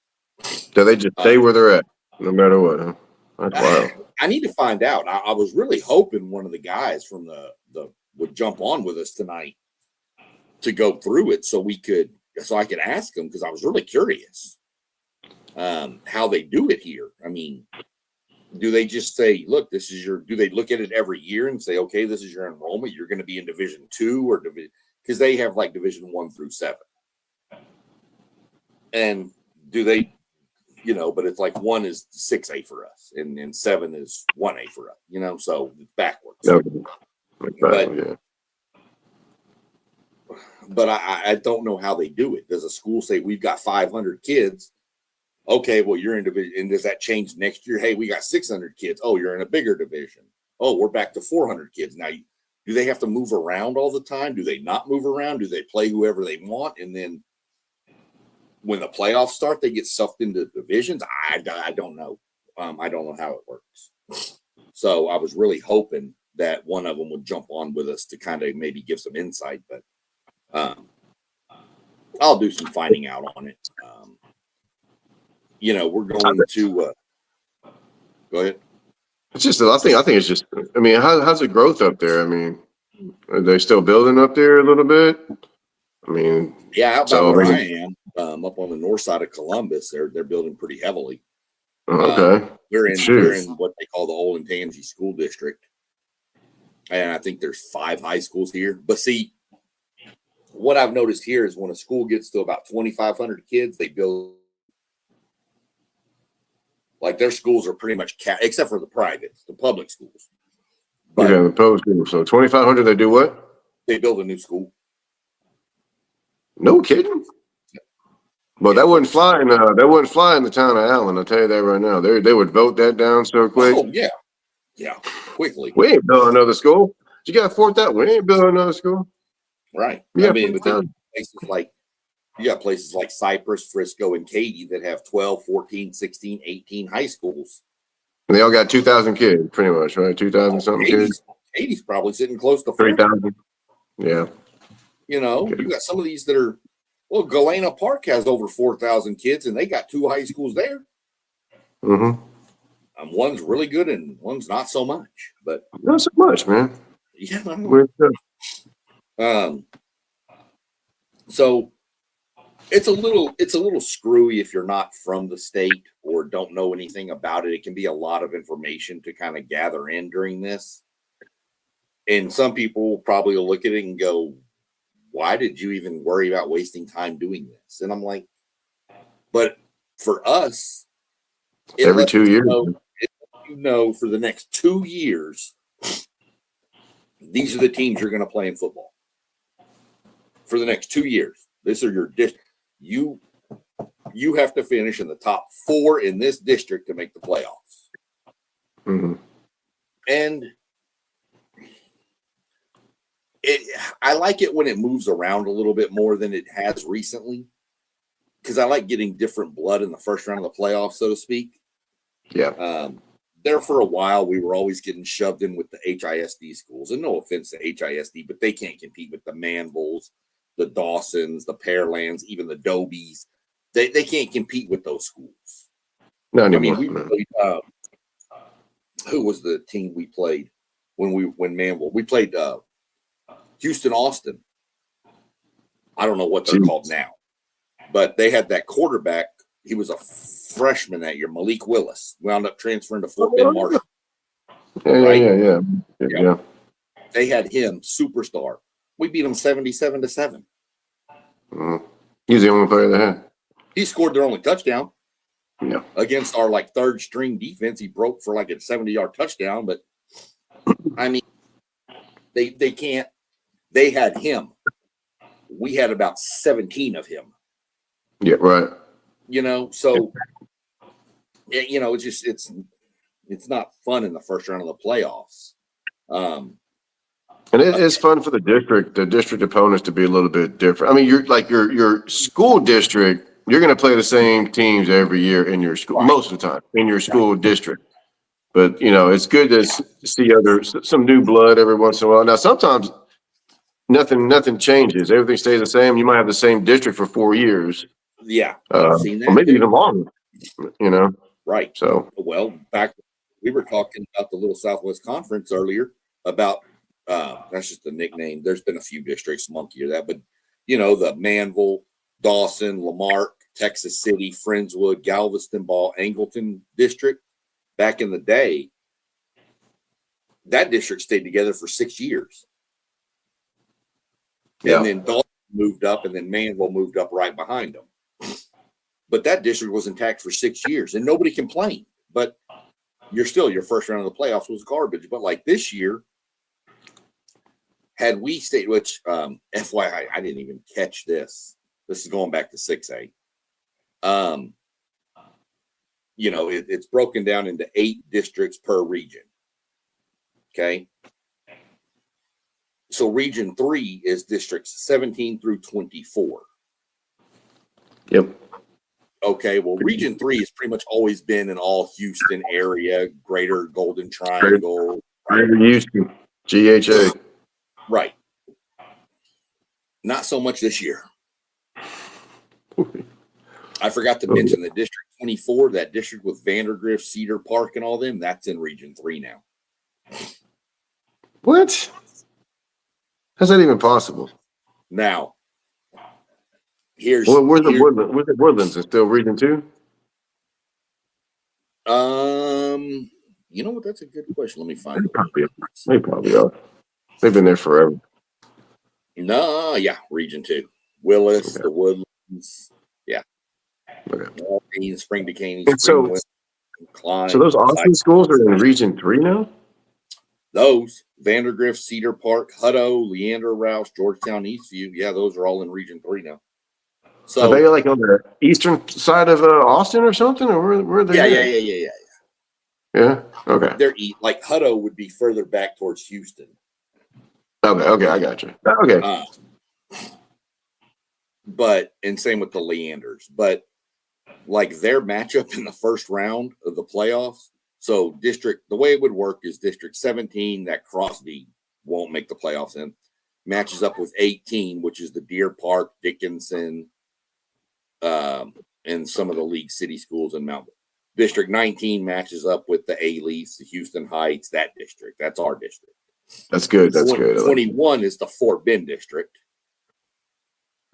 So they just stay where they're at, no matter what. Huh? That's wild. I need to find out. I was really hoping one of the guys from the would jump on with us tonight to go through it, so I could ask them, because I was really curious how they do it here. I mean, do they just say, "Look, this is do they look at it every year and say, "Okay, this is your enrollment. You're going to be in Division 2 or because they have like Division 1 through 7." And do they, but it's like 1 is 6A for us, and 7 is 1A for us, so it's backwards. But I don't know how they do it. Does a school say, "We've got 500 kids"? Okay, well, you're in division. And does that change next year? Hey, we got 600 kids. Oh, you're in a bigger division. Oh, we're back to 400 kids. Now, do they have to move around all the time? Do they not move around? Do they play whoever they want? And then when the playoffs start, they get sucked into divisions? I don't know. I don't know how it works. So I was really hoping that one of them would jump on with us to kind of maybe give some insight, but I'll do some finding out on it. We're going to go ahead. It's just, I think it's just, I mean, how's the growth up there? I mean, are they still building up there a little bit? I mean, yeah, out by where I am, up on the north side of Columbus, they're building pretty heavily. Okay. They're in what they call the Olentangy School District, and I think there's 5 high schools here. But see, what I've noticed here is when a school gets to about 2,500 kids, they build. Like, their schools are pretty much except for the privates, the public schools. But the public schools. So 2,500, they do what? They build a new school. No kidding. Well, that wouldn't fly in the town of Allen. I'll tell you that right now. They would vote that down so quick. Oh yeah, quickly. We ain't building another school. You got to afford that. We ain't building another school. Right. Yeah, I mean, you got places like Cypress, Frisco, and Katy that have 12, 14, 16, 18 high schools. And they all got 2,000 kids, pretty much, right? 2,000 something kids. Katy's probably sitting close to 3,000. Yeah. You got some of these that are, well, Galena Park has over 4,000 kids, and they got 2 high schools there. Mm-hmm. One's really good and one's not so much. But not so much, man. yeah, With so it's a little screwy if you're not from the state or don't know anything about it. It can be a lot of information to kind of gather in during this. And some people probably will look at it and go, why did you even worry about wasting time doing this? And I'm like, but for us, every 2 years. For the next 2 years, these are the teams you're going to play in football. For the next 2 years, this are your district. You have to finish in the top 4 in this district to make the playoffs. Mm-hmm. And I like it when it moves around a little bit more than it has recently, because I like getting different blood in the first round of the playoffs, so to speak. Yeah. There for a while, we were always getting shoved in with the HISD schools. And no offense to HISD, but they can't compete with the Manvilles, the Dawsons, the Pearlands, even the Dobies. They can't compete with those schools. Not anymore. I mean, we played, who was the team we played when Manville? We played Houston Austin. I don't know what they're called now, but they had that quarterback. He was a freshman that year, Malik Willis, wound up transferring to Fort Bend Marshall. Yeah. They had him, superstar. We beat them 77-7. Mm-hmm. He's the only player they had. He scored their only touchdown. Yeah. Against our third string defense. He broke for a 70-yard touchdown, but I mean, they can't. They had him. We had about 17 of him. Yeah, right. So it's not fun in the first round of the playoffs. And it's fun for the district opponents to be a little bit different. I mean, you're like your school district. You're going to play the same teams every year in your school, most of the time in your school district. But it's good to see some new blood every once in a while. Now, sometimes nothing changes. Everything stays the same. You might have the same district for 4 years. Yeah, I've seen that, or maybe too. even longer. Right. So, well, back we were talking about the Little Southwest Conference earlier about that's just the nickname. There's been a few districts monkey or that, but the Manville, Dawson, Lamarck, Texas City, Friendswood, Galveston, Ball, Angleton district. Back in the day, that district stayed together for 6 years. yeah. And then Dawson moved up, and then Manville moved up right behind them. But that district was intact for 6 years, and nobody complained. But your first round of the playoffs was garbage. But this year, had we stayed, which FYI, I didn't even catch this. This is going back to 6A. It's broken down into 8 districts per region. Okay. So region 3 is districts 17 through 24. Yep. Okay. Well, region 3 has pretty much always been in all Houston area, greater Golden Triangle. Greater Houston, GHA. Right. Not so much this year. I forgot to mention the District 24, that district with Vandergrift, Cedar Park, and all them. That's in Region 3 now. What? How's that even possible? Now, where's the Woodlands? Where's the Woodlands? It's still Region 2? You know what? That's a good question. Let me find it. They probably are. They've been there forever. No, yeah, Region 2. Willis, the Woodlands. Yeah. Okay. Spring Bikini, Spring Klein. So those Austin schools are in Region 3 now? Those, Vandergrift, Cedar Park, Hutto, Leander, Rouse, Georgetown, Eastview. Yeah, those are all in Region 3 now. So are they on the eastern side of Austin or something? Or where are they? Yeah. Yeah? Okay. They're Hutto would be further back towards Houston. Okay, I got you. Okay. And same with the Leanders. But their matchup in the first round of the playoffs. So the way it would work is District 17, that Crosby won't make the playoffs in, matches up with 18, which is the Deer Park, Dickinson, and some of the League City schools in Mountville. District 19 matches up with the A-Leafs, the Houston Heights, that district. That's our district. That's good. That's good. 21 is the Fort Bend district.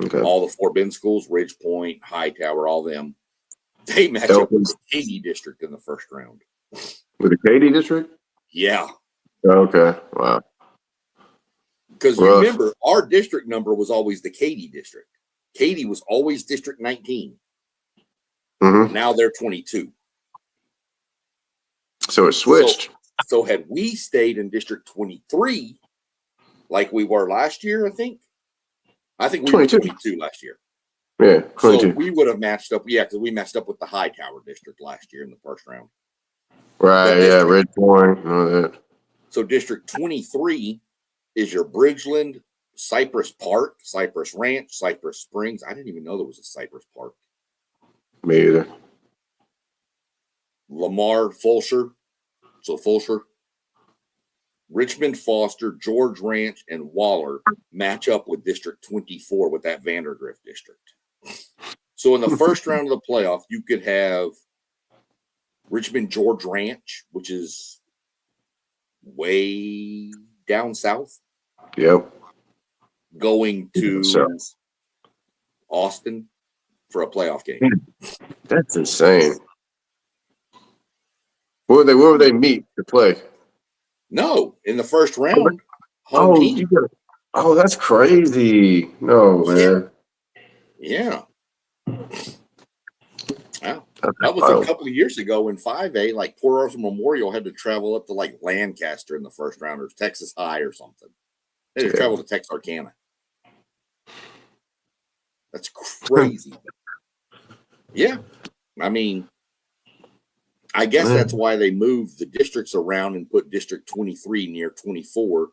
Okay. All the Fort Bend schools, Ridge Point, Hightower, all them. They match up with the Katy district in the first round. With the Katy district? Yeah. Okay. Wow. Because you remember, our district number was always the Katy district. Katy was always District 19. Mm-hmm. Now they're 22. So it switched. So had we stayed in District 23, like we were last year, I think we 22. Were 22 last year. Yeah, 22. So we would have matched up. Yeah, because we matched up with the Hightower district last year in the first round. Right. Yeah, Red Point and all that. So District 23 is your Bridgeland, Cypress Park, Cypress Ranch, Cypress Springs. I didn't even know there was a Cypress Park. Me either. Lamar, Fulsher. So Fulsher. Richmond, Foster, George Ranch, and Waller match up with District 24 with that Vandergrift district. So in the first round of the playoff, you could have Richmond, George Ranch, which is way down south. Yep. Going to Austin for a playoff game. That's insane. Where would they meet to play? No, in the first round. Home team. That's crazy. No, man. Yeah. Wow. That was a couple of years ago in 5A. Like Port Arthur Memorial had to travel up to like Lancaster in the first round, or Texas High or something. They had to travel to Texarkana. That's crazy. Yeah. I mean, I guess that's why they moved the districts around and put District 23 near 24,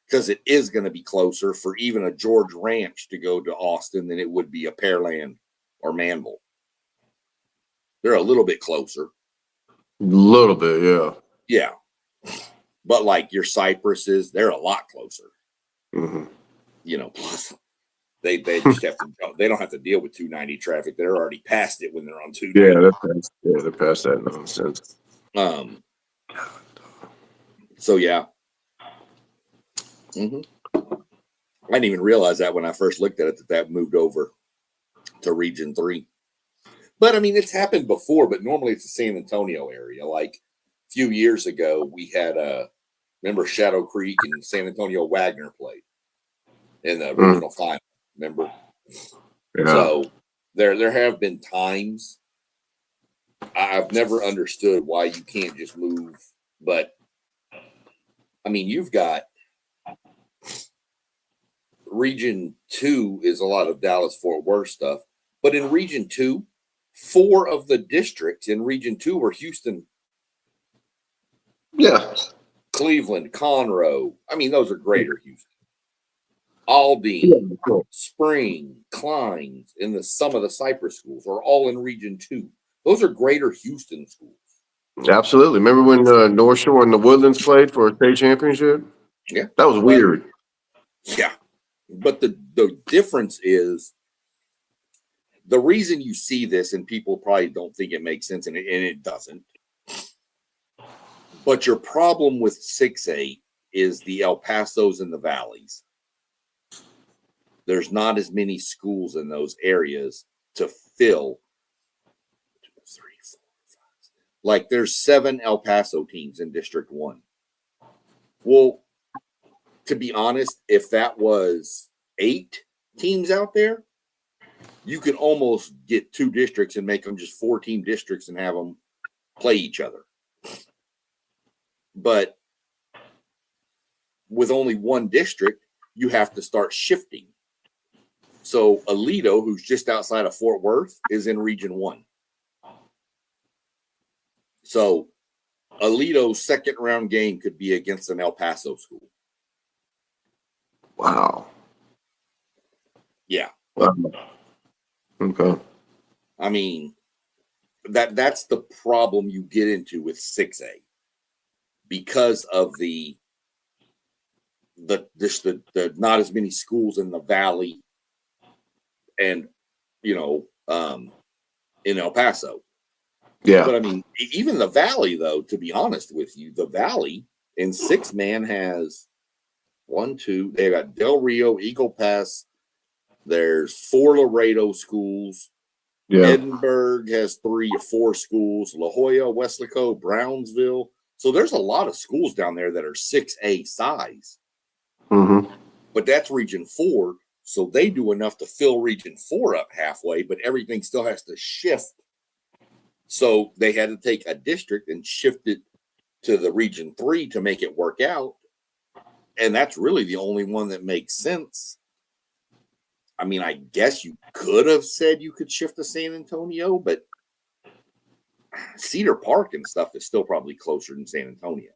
because it is going to be closer for even a George Ranch to go to Austin than it would be a Pearland or Manville. They're a little bit closer. A little bit, yeah. Yeah. But like your Cypresses, they're a lot closer. Mm-hmm. You know, plus they just have to, they don't have to deal with 290 traffic. They're already past it when they're on 290. They're past that nonsense. So yeah. Mm-hmm. I didn't even realize that when I first looked at it, that moved over to Region 3. But I mean, it's happened before, but normally it's the San Antonio area. Like a few years ago, we had remember Shadow Creek and San Antonio Wagner played in the regional final. Remember? Yeah. So there have been times I've never understood why you can't just move. But I mean, you've got Region 2 is a lot of Dallas-Fort Worth stuff, but in Region 2, 4 of the districts in Region 2 were Houston. Yeah. Cleveland, Conroe. I mean, those are greater Houston. Aldine, Spring, Kleins, and some of the Cypress schools are all in Region 2. Those are greater Houston schools. Absolutely. Remember when North Shore and the Woodlands played for a state championship? Yeah. That was weird. Yeah. But the difference is, the reason you see this, and people probably don't think it makes sense, and it doesn't. But your problem with 6A is the El Pasos and the Valleys. There's not as many schools in those areas to fill. 2, 3, 4, 5. Like there's 7 El Paso teams in District 1. Well, to be honest, if that was 8 teams out there, you could almost get 2 districts and make them just 4-team districts and have them play each other. But with only 1 district, you have to start shifting. So Aledo, who's just outside of Fort Worth, is in Region 1. So Aledo's second round game could be against an El Paso school. Wow. Yeah. Wow. Okay. I mean, that's the problem you get into with 6A because of the not as many schools in the valley and in El Paso. Yeah. But I mean, even the Valley, though, to be honest with you, the Valley in 6-man has 1, 2. They got Del Rio, Eagle Pass. There's 4 Laredo schools. Yeah. Edinburgh has 3 or 4 schools. La Jolla, Weslaco, Brownsville. So there's a lot of schools down there that are 6A size. Mm-hmm. But that's Region 4. So they do enough to fill Region 4 up halfway, but everything still has to shift. So they had to take a district and shift it to the Region 3 to make it work out. And that's really the only one that makes sense. I mean, I guess you could have said you could shift to San Antonio, but Cedar Park and stuff is still probably closer than San Antonio.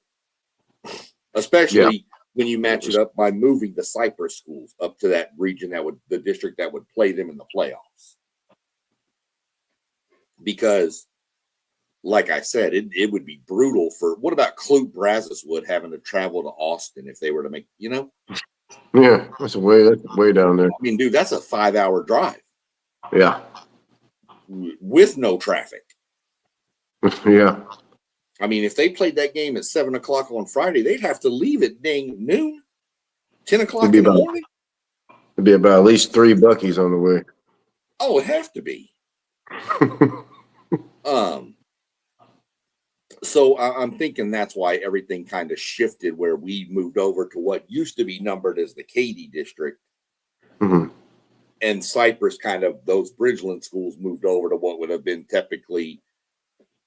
Especially when you match it up by moving the Cypress schools up to that region the district that would play them in the playoffs. Because, like I said, it would be brutal for, what about Clute Brazoswood having to travel to Austin if they were to make, Yeah, that's way down there. I mean, dude, that's a 5-hour drive. Yeah. With no traffic. Yeah. I mean, if they played that game at 7 o'clock on Friday, they'd have to leave at dang noon, 10 o'clock in the morning. It'd be about at least 3 Buc-ee's on the way. Oh, it'd have to be. So I'm thinking that's why everything kind of shifted, where we moved over to what used to be numbered as the Katy district. Mm-hmm. And Cypress, those Bridgeland schools moved over to what would have been typically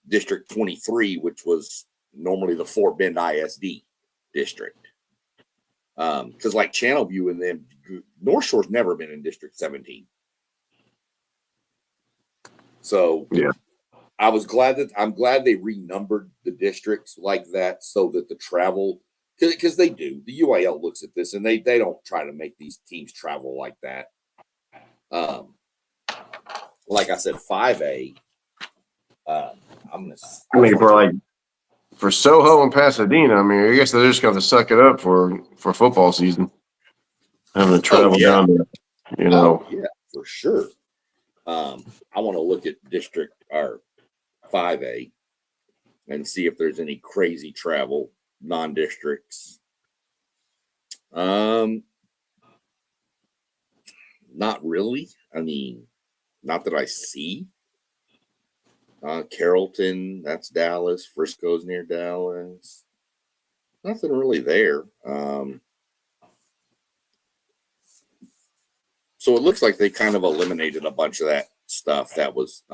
District 23, which was normally the Fort Bend ISD district. Because like Channelview and them, North Shore's never been in District 17. So yeah, I'm glad they renumbered the districts like that so that the travel, because they do. The UIL looks at this and they don't try to make these teams travel like that. Like I said, 5A. For Soho and Pasadena, I mean, I guess they're just going to suck it up for football season, having to travel down there. Yeah, for sure. I want to look at District or 5A and see if there's any crazy travel non-districts. Not really. I mean, not that I see. Carrollton, that's Dallas. Frisco's near Dallas. Nothing really there. So it looks like they kind of eliminated a bunch of that stuff that was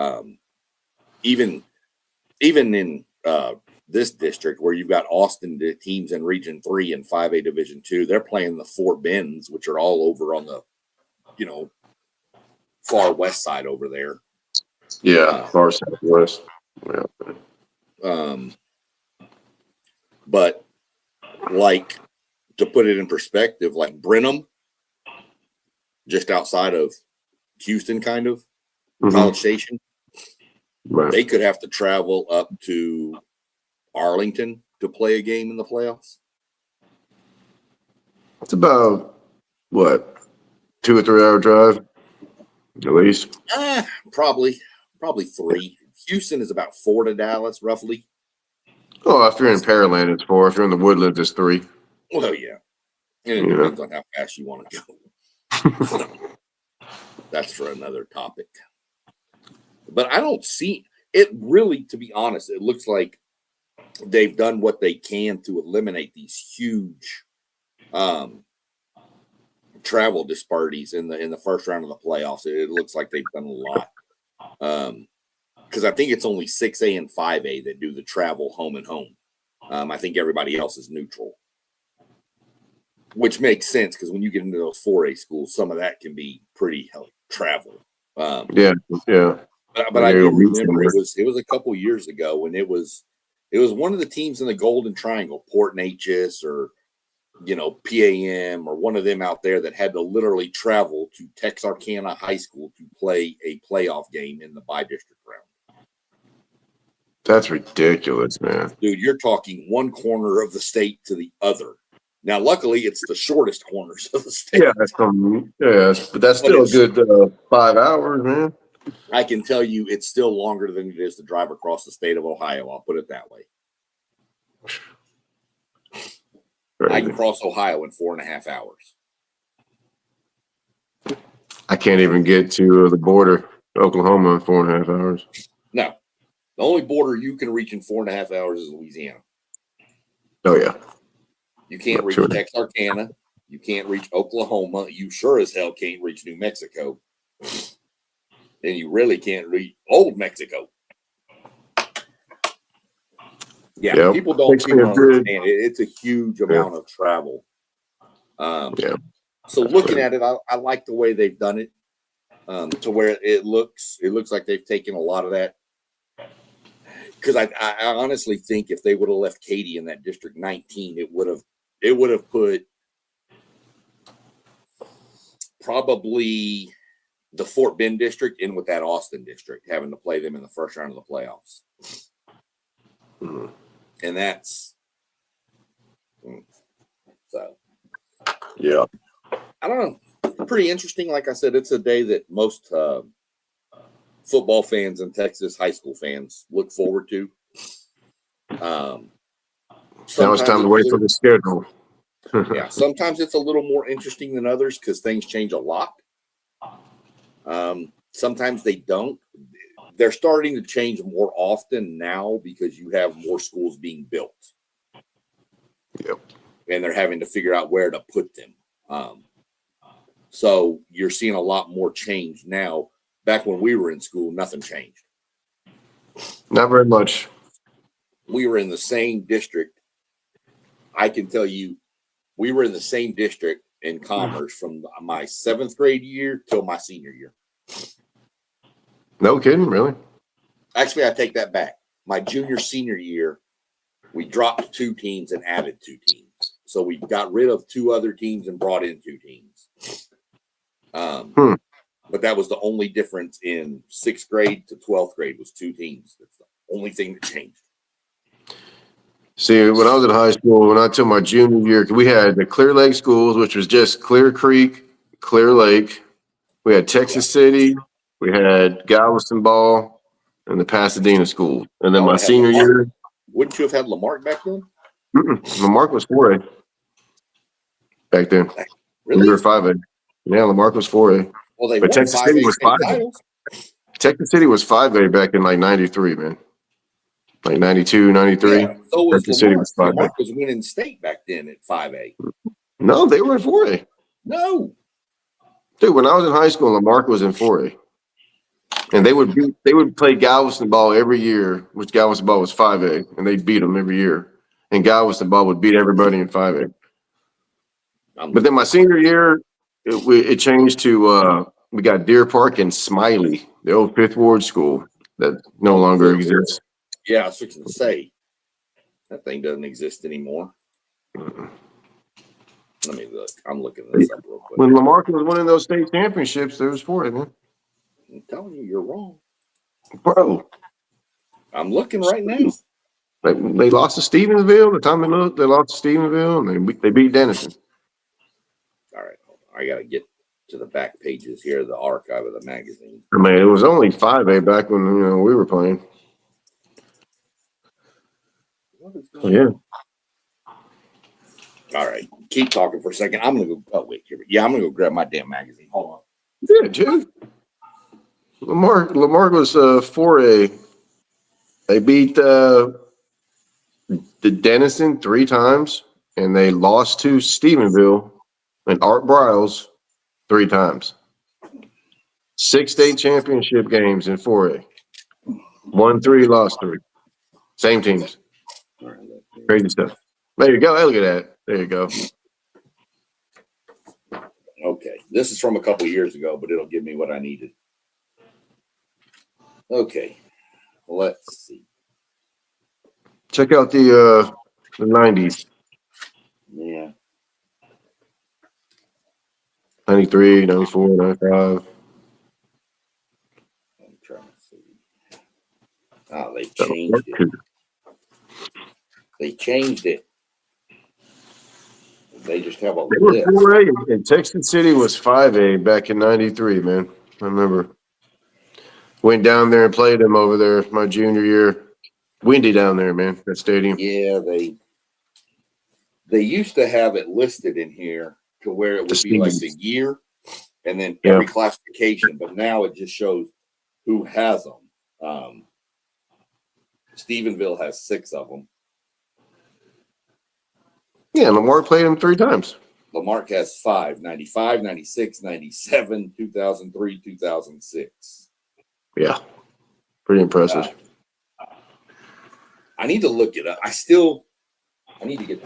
even in this district where you've got Austin teams in Region 3 and 5A Division 2. They're playing the Fort Bends, which are all over on the, far west side over there. Yeah, far southwest. Yeah. But like, to put it in perspective, like Brenham, just outside of Houston, kind of, College Station, right. They could have to travel up to Arlington to play a game in the playoffs. It's about, what, 2 or 3 hour drive, at least? Probably 3. Houston is about 4 to Dallas, roughly. Oh, if you're in Pearland, it's 4. If you're in the Woodlands, it's 3. Well, yeah. And it depends on how fast you want to go. That's for another topic. But I don't see it really, to be honest, it looks like they've done what they can to eliminate these huge travel disparities in the first round of the playoffs. It looks like they've done a lot. Because I think it's only 6A and 5A that do the travel home and home. I think everybody else is neutral. Which makes sense because when you get into those 4A schools, some of that can be pretty travel. Yeah. But I do remember it was a couple years ago when it was one of the teams in the Golden Triangle, Port Neches or PAM or one of them out there that had to literally travel to Texarkana High School to play a playoff game in the bi-district round. That's ridiculous, man. Dude, you're talking one corner of the state to the other. Now, luckily, it's the shortest corners of the state. Yeah, but that's still a good 5 hours, man. I can tell you it's still longer than it is to drive across the state of Ohio. I'll put it that way. I can cross Ohio in 4.5 hours. I can't even get to the border, Oklahoma, in 4.5 hours. No, the only border you can reach in 4.5 hours is Louisiana. Oh, yeah. You can't reach Texarkana. You can't reach Oklahoma. You sure as hell can't reach New Mexico. And you really can't reach Old Mexico. Yeah, yep. people don't understand it. It's a huge amount of travel. So looking at it, I like the way they've done it, to where it looks like they've taken a lot of that. Because I honestly think if they would have left Katy in that District 19, it would have put probably the Fort Bend district in with that Austin district, having to play them in the first round of the playoffs. Mm-hmm. And that's so. Yeah. I don't know. Pretty interesting. Like I said, it's a day that most football fans and Texas high school fans look forward to. Now it's time to wait for the schedule. Yeah, sometimes it's a little more interesting than others because things change a lot. Sometimes they don't. They're starting to change more often now because you have more schools being built. Yep. And they're having to figure out where to put them. So you're seeing a lot more change now. Back when we were in school, nothing changed. Not very much. We were in the same district. I can tell you, we were in the same district in Commerce from my 7th grade year till my senior year. No kidding, really? Actually, I take that back. My junior, senior year, we dropped 2 teams and added 2 teams. So we got rid of 2 other teams and brought in 2 teams. But that was the only difference in 6th grade to 12th grade was 2 teams. That's the only thing that changed. See, when I was in high school, when I took my junior year, we had the Clear Lake schools, which was just Clear Creek, Clear Lake. We had Texas City. We had Galveston Ball and the Pasadena school. And then my senior year. Wouldn't you have had Lamarck back then? Lamarck was 4A back then. Really? We were 5A. Yeah, Lamarck was 4A. Well, they but won Texas 5A City was 5A. titles. Texas City was 5A back in like 93, man. Like 92, 93. Yeah, so was Texas Lamarck. City was 5A. Lamarck was winning state back then at 5A. No, they were in 4A. No. Dude, when I was in high school, Lamarck was in 4A. And they would play Galveston Ball every year, which Galveston Ball was 5A, and they beat them every year. And Galveston Ball would beat everybody in 5A. But then my senior year, it changed to we got Deer Park and Smiley, the old 5th Ward school that no longer exists. Yeah, I was fixing to say that thing doesn't exist anymore. Let me look. I'm looking this up real quick. When Lamarck was winning those state championships, there was 4A, man. I'm telling you, you're wrong, bro. I'm looking right now. They lost to Stevensville. The time they lost to Stevensville, and they beat Denison. All right, I gotta get to the back pages here of the archive of the magazine. I mean, it was only 5A back when we were playing. Yeah. All right, keep talking for a second. I'm gonna go. Oh wait, here. Yeah, I'm gonna go grab my damn magazine. Hold on. Yeah, dude. Lamarck was 4A. They beat the Denison 3 times, and they lost to Stephenville and Art Briles 3 times. 6 state championship games in 4A. Won 3, lost 3. Same teams. Crazy stuff. There you go. Hey, look at that. There you go. Okay, this is from a couple years ago, but it'll give me what I needed. Okay, let's see. Check out the 90s. Yeah. 93, 94, 95. I'm trying to see. Oh, they changed it. They changed it. They just have a list. 4A, and Texas City was 5A back in 93, man. I remember. Went down there and played them over there my junior year. Windy down there, man, that stadium. Yeah, they used to have it listed in here to where it would be like the year and then every classification, but now it just shows who has them. Stephenville has 6 of them. Yeah, Lamar played him 3 times. Lamarck has 5, 95, 96, 97, 2003, 2006. Yeah, pretty impressive. I need to look it up. I need to get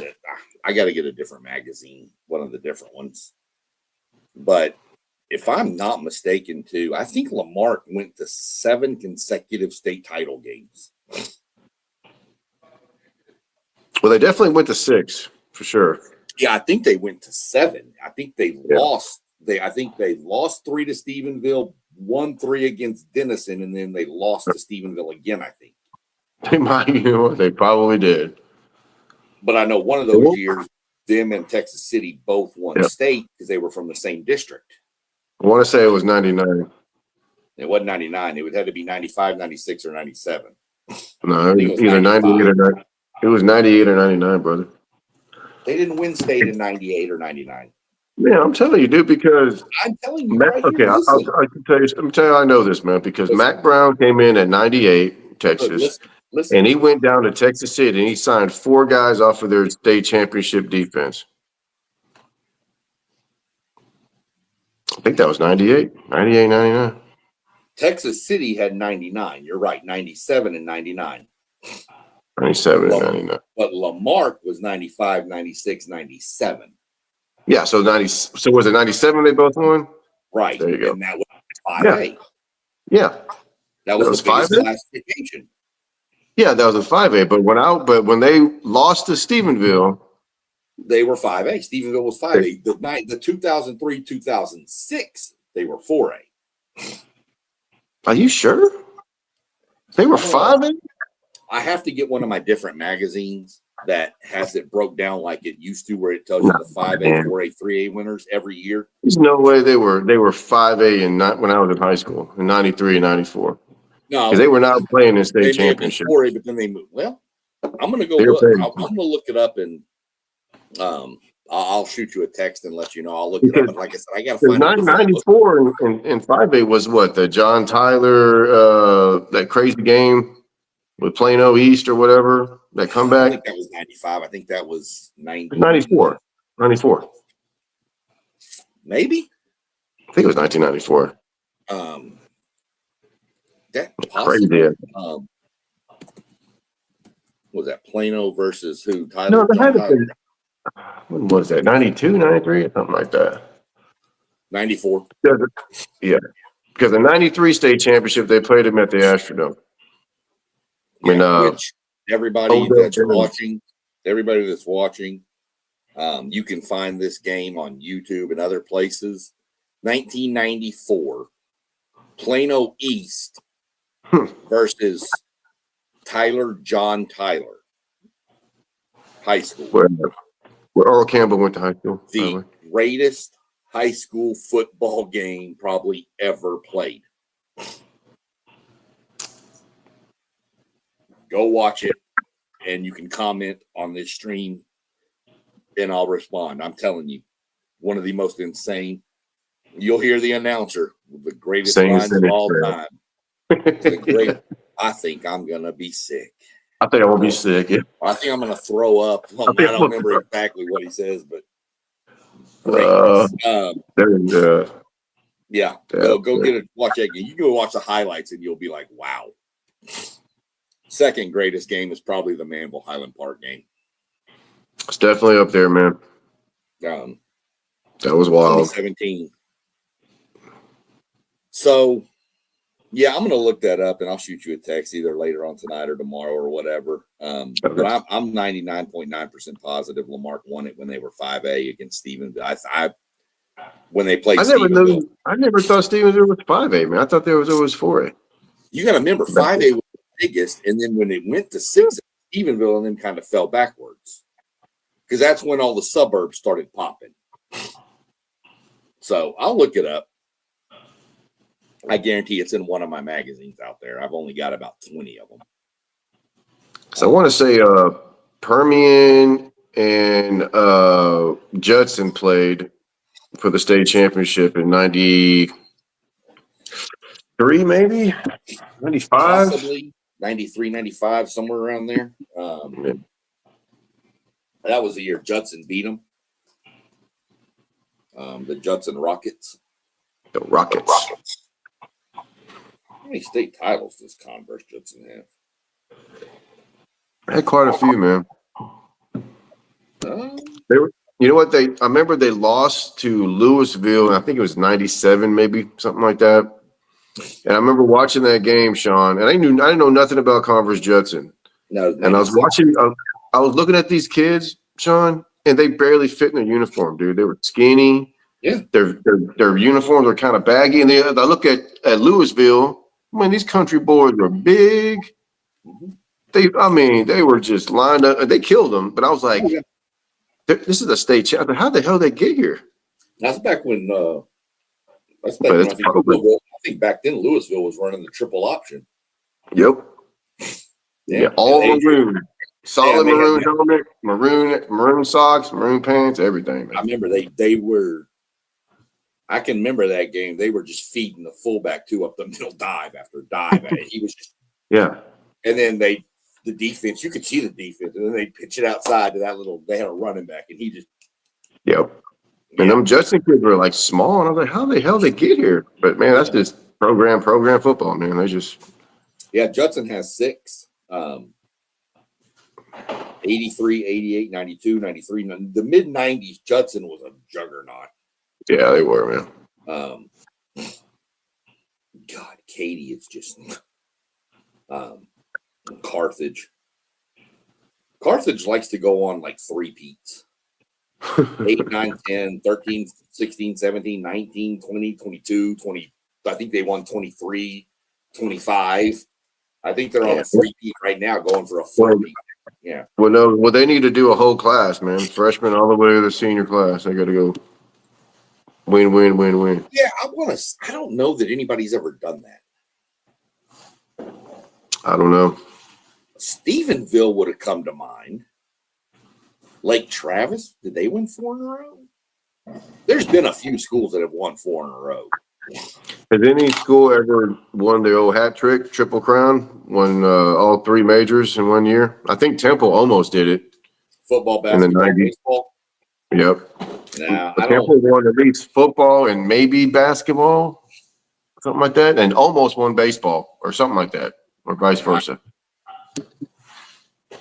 I got to get a different magazine, one of the different ones. But if I'm not mistaken, too, I think Lamarck went to 7 consecutive state title games. Well, they definitely went to 6 for sure. Yeah, I think they went to 7. I think they lost. I think they lost 3 to Stephenville, won 3 against Denison, and then they lost to Stephenville again, I think. They might, they probably did. But I know one of those years, them and Texas City both won state because they were from the same district. I want to say it was 99. It wasn't 99. It would have to be 95, 96, or 97. No, it was either 98 or 90. It was 98 or 99, brother. They didn't win state in 98 or 99. Yeah, I'm telling you, dude, because I'm telling you Mac, right here. I can tell you. Let me tell you, I know this, man, because Mac Brown came in at 98, Texas, and he went down to Texas City and he signed 4 guys off of their state championship defense. I think that was 98, 99. Texas City had 99. You're right, 97 and 99. 97 and 99. But Lamarck was 95, 96, 97. Yeah, so 90. So was it 97 they both won? Right. There you go. And that was 5A. Yeah. That was the biggest 5A? classification. Yeah, that was a 5A. But when they lost to Stephenville, they were 5A. Stephenville was 5A. The 2003, 2006, they were 4A. Are you sure? They were 5A? I have to get one of my different magazines that has it broke down like it used to, where it tells you the 5A, 4A, 3A winners every year. There's no way they were 5A and not when I was in high school in 93 and 94. No, because they were not playing in state championship. 4A, but then they moved. Well, I'm gonna go look. I'm gonna look it up and I'll shoot you a text and let you know. I'll look it up. And like I said, I gotta find 94 and 5A was what, the John Tyler that crazy game with Plano East or whatever, that comeback? I think that was 95. I think that was 94. 94. Maybe? I think it was 1994. That crazy. Was that Plano versus who? Tyler? No, they had to be. When was that? 92, 93, or something like that? 94. Yeah. Because the 93 state championship, they played them at the Astrodome. Which everybody that's watching, you can find this game on YouTube and other places. 1994, Plano East versus John Tyler High School. Where Earl Campbell went to high school. The greatest high school football game probably ever played. Go watch it, and you can comment on this stream, and I'll respond. I'm telling you, one of the most insane. You'll hear the announcer, the greatest lines of all time. I think I'm going to be sick. I think I'm going to be sick, yeah. I think I'm going to throw up. I don't remember exactly what he says, but yeah. Go get it. Watch that game. You go watch the highlights, and you'll be like, wow. Second greatest game is probably the Manville Highland Park game. It's definitely up there, man. That was wild. 2017. So, yeah, I'm going to look that up, and I'll shoot you a text either later on tonight or tomorrow or whatever. But I'm 99.9% positive Lamarck won it when they were 5A against Stephenville. When they played Stephenville. I never thought Stephenville was 5A, man. I thought there was always 4A. You got to remember, 5A was the biggest, and then when it went to 6A, Stephenville and then kind of fell backwards. Because that's when all the suburbs started popping. So I'll look it up. I guarantee it's in one of my magazines out there. I've only got about 20 of them. So I want to say Permian and Judson played for the state championship in 93, maybe 95. Possibly 93, 95, somewhere around there. That was the year Judson beat them. The Judson Rockets. The Rockets. How many state titles does Converse Judson have? I had quite a few, man. They were, you know what? I remember they lost to Louisville, and I think it was 97, maybe something like that. And I remember watching that game, Sean, and I didn't know nothing about Converse Judson. No, and I was watching. I was looking at these kids, Sean, and they barely fit in their uniform, dude. They were skinny. Yeah, their uniforms were kind of baggy. And I look at Louisville. I mean, these country boys were big. Mm-hmm. They were just lined up. They killed them. But I was like, this is a state champ. How the hell did they get here? That's back when. I think back then Louisville was running the triple option. Yep. Yeah, all maroon. Solid maroon helmet, maroon socks, maroon pants, everything. Man. I remember they were. I can remember that game. They were just feeding the fullback up the middle dive after dive. He was just And then the defense. You could see the defense, and then they pitch it outside to that little. They had a running back, and he just. Yep. And them Judson kids were like small, and I was like, how the hell they get here? But man, that's just program football, man. They just. Yeah, Judson has 6. 83, 88, 92, 93. The mid-90s, Judson was a juggernaut. Yeah, they were, man. God, Katie, it's just Carthage. Carthage likes to go on like 3-peats. 8, 9, 10, 13, 16, 17, 19, 20, 22, 20. I think they won 23, 25. I think they're on a 3-peat right now, going for a 4-peat. Yeah. Well, no. Well, they need to do a whole class, man. Freshman all the way to the senior class. They got to go win. Yeah, I don't know that anybody's ever done that. I don't know. Stephenville would have come to mind. Lake Travis, did they win 4 in a row? There's been a few schools that have won 4 in a row. Has any school ever won the old hat trick, Triple Crown, won all 3 majors in 1 year? I think Temple almost did it. Football, basketball, baseball? Yep. Nah, Temple won at least football and maybe basketball, something like that, and almost won baseball or something like that, or vice versa.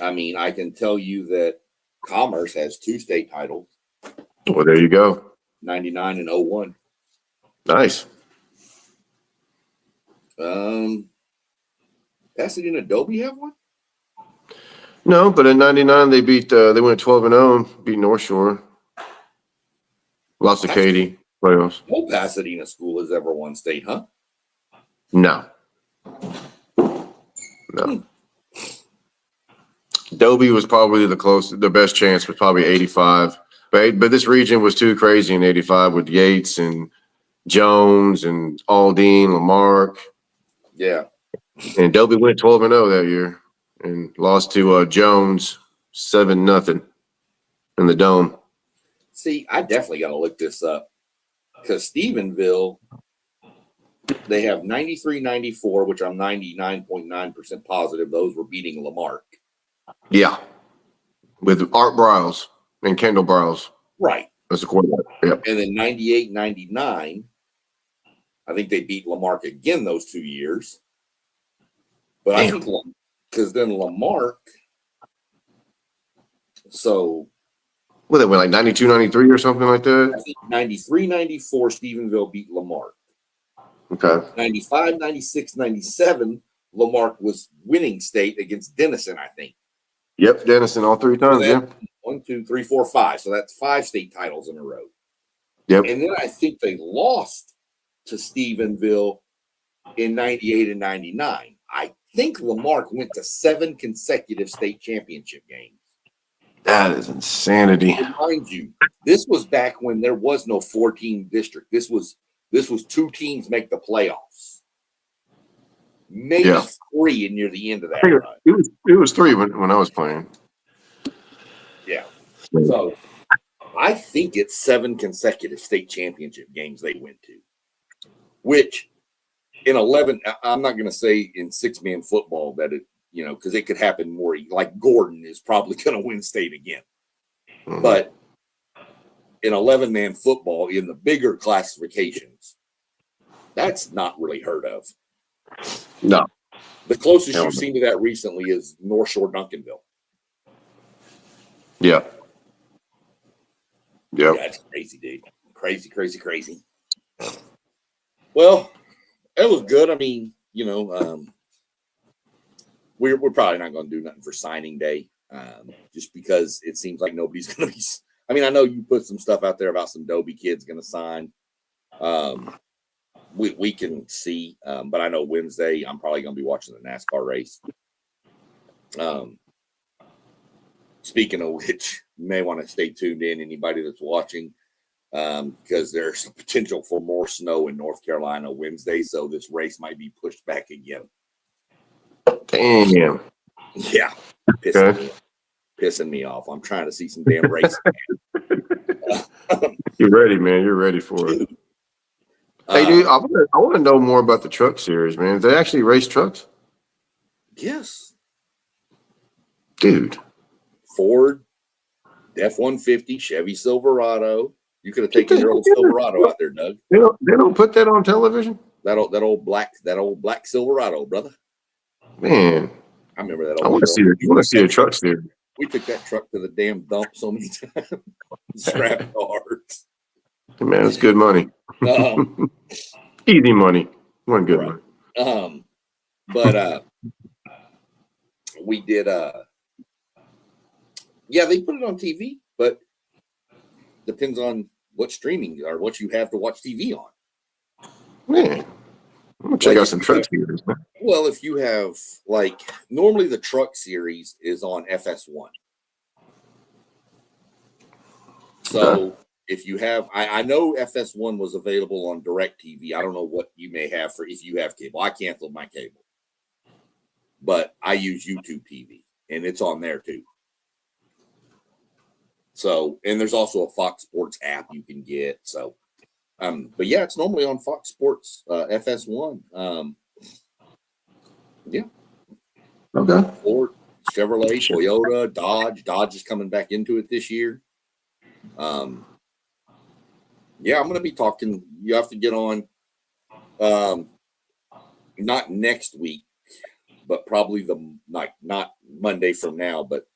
I mean, I can tell you that Commerce has 2 state titles. Well, there you go. 99 and 01. Nice. Pasadena Adobe have one? No, but in 99 they went 12-0, beat North Shore. Lost to Katy playoffs. No Pasadena school has ever won state, huh? No. Adobe was probably the best chance was probably 85. But this region was too crazy in 85 with Yates and Jones and Aldine, Lamarck. Yeah. And Adobe went 12-0 that year and lost to Jones 7-0 in the Dome. See, I definitely got to look this up because Stephenville, they have 93, 94, which I'm 99.9% positive those were beating Lamarck. Yeah. With Art Briles and Kendall Briles. Right. That's the quarterback. Yep. And then 98, 99, I think they beat Lamarck again those 2 years. But I think because then Lamarck, so. Well, they went like 92, 93 or something like that? I think 93, 94, Stephenville beat Lamarck. Okay. 95, 96, 97, Lamarck was winning state against Denison, I think. Yep, Denison all 3 times, so 1, 2, 3, 4, 5. So that's 5 state titles in a row. Yep. And then I think they lost to Stephenville in 98 and 99. I think Lamarck went to 7 consecutive state championship games. That is insanity. And mind you, this was back when there was no 14 district. This was 2 teams make the playoffs. maybe Yeah. 3 near the end of I that think run. it was 3 when I was playing. Yeah. So I think it's 7 consecutive state championship games they went to, which in 11, I'm not going to say in 6-man football that it, because it could happen more. Like Gordon is probably going to win state again. Mhm. But in 11-man football, in the bigger classifications, that's not really heard of. No. The closest Hell you've no. seen to that recently is North Shore Duncanville. Yeah. Yeah, Yep. it's crazy, dude. Crazy, crazy, crazy. Well, it was good. I mean, we're probably not going to do nothing for signing day, just because it seems like nobody's going to be. I mean, I know you put some stuff out there about some Dobie kids going to sign. We can see, but I know Wednesday I'm probably going to be watching the NASCAR race. Speaking of which, you may want to stay tuned in, anybody that's watching, because there's a potential for more snow in North Carolina Wednesday, so this race might be pushed back again. Damn. Yeah, Okay. pissing me off. I'm trying to see some damn racing. You're ready, man. You're ready for it. Hey, dude, I want to know more about the truck series, man. Do they actually race trucks? Yes. Dude. Ford, F-150, Chevy Silverado. You could have Get taken the your hell old out. Silverado out there, Doug. They don't put that on television? That old black Silverado, brother. Man, I remember that I old want to see it. I want to see a truck series. We took that truck to the damn dump so many times. Scrap yards. Man, it's good money. Easy money. Wasn't good money. But we did yeah, they put it on TV, but depends on what streaming or what you have to watch TV on. Man, I'm gonna check Like out some truck series. Well, if you have, like, normally the truck series is on FS1. So if you have, I know FS1 was available on DirecTV. I don't know what you may have for if you have cable. I canceled my cable, but I use YouTube TV, and it's on there too. So, and there's also a Fox Sports app you can get. So, but yeah, it's normally on Fox Sports FS1. Yeah. Okay. Ford, Chevrolet, Toyota, Dodge. Dodge is coming back into it this year. Yeah, I'm going to be talking. You have to get on, not next week, but probably not Monday from now, but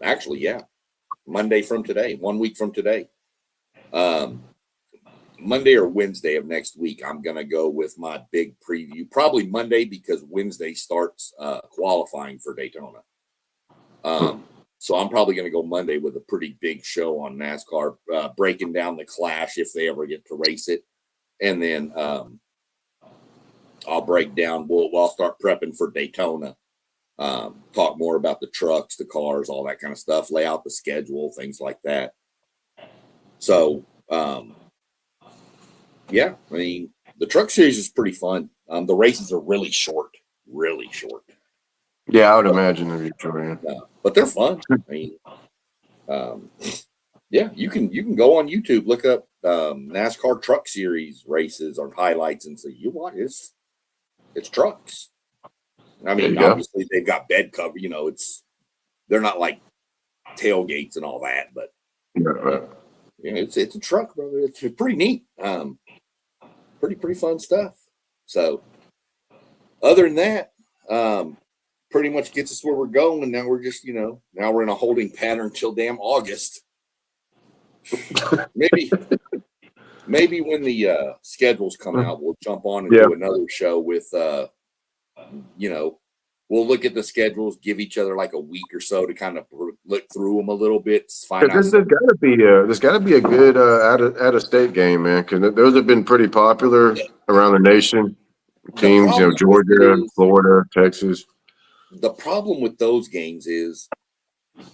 actually, yeah, Monday from today, 1 week from today. Monday or Wednesday of next week, I'm going to go with my big preview. Probably Monday because Wednesday starts qualifying for Daytona. So I'm probably going to go Monday with a pretty big show on NASCAR, breaking down the Clash if they ever get to race it. And then I'll break down, I'll start prepping for Daytona, talk more about the trucks, the cars, all that kind of stuff, lay out the schedule, things like that. So, yeah, I mean, the truck series is pretty fun. The races are really short. Yeah, I would imagine they'd be short. But they're fun. I mean, yeah, you can go on YouTube, look up NASCAR Truck Series races or highlights, and say, you what, it's trucks. I mean, obviously they've got bed cover. They're not like tailgates and all that, but it's a truck, brother. It's pretty neat. Pretty fun stuff. So, other than that, pretty much gets us where we're going. And now we're just, now we're in a holding pattern till damn August. Maybe when the schedules come out, we'll jump on and do another show with, we'll look at the schedules, give each other like a week or so to kind of look through them a little bit. Find out. There's got to be a good out of state game, man, because those have been pretty popular around the nation. Teams, Georgia, Florida, Texas. The problem with those games is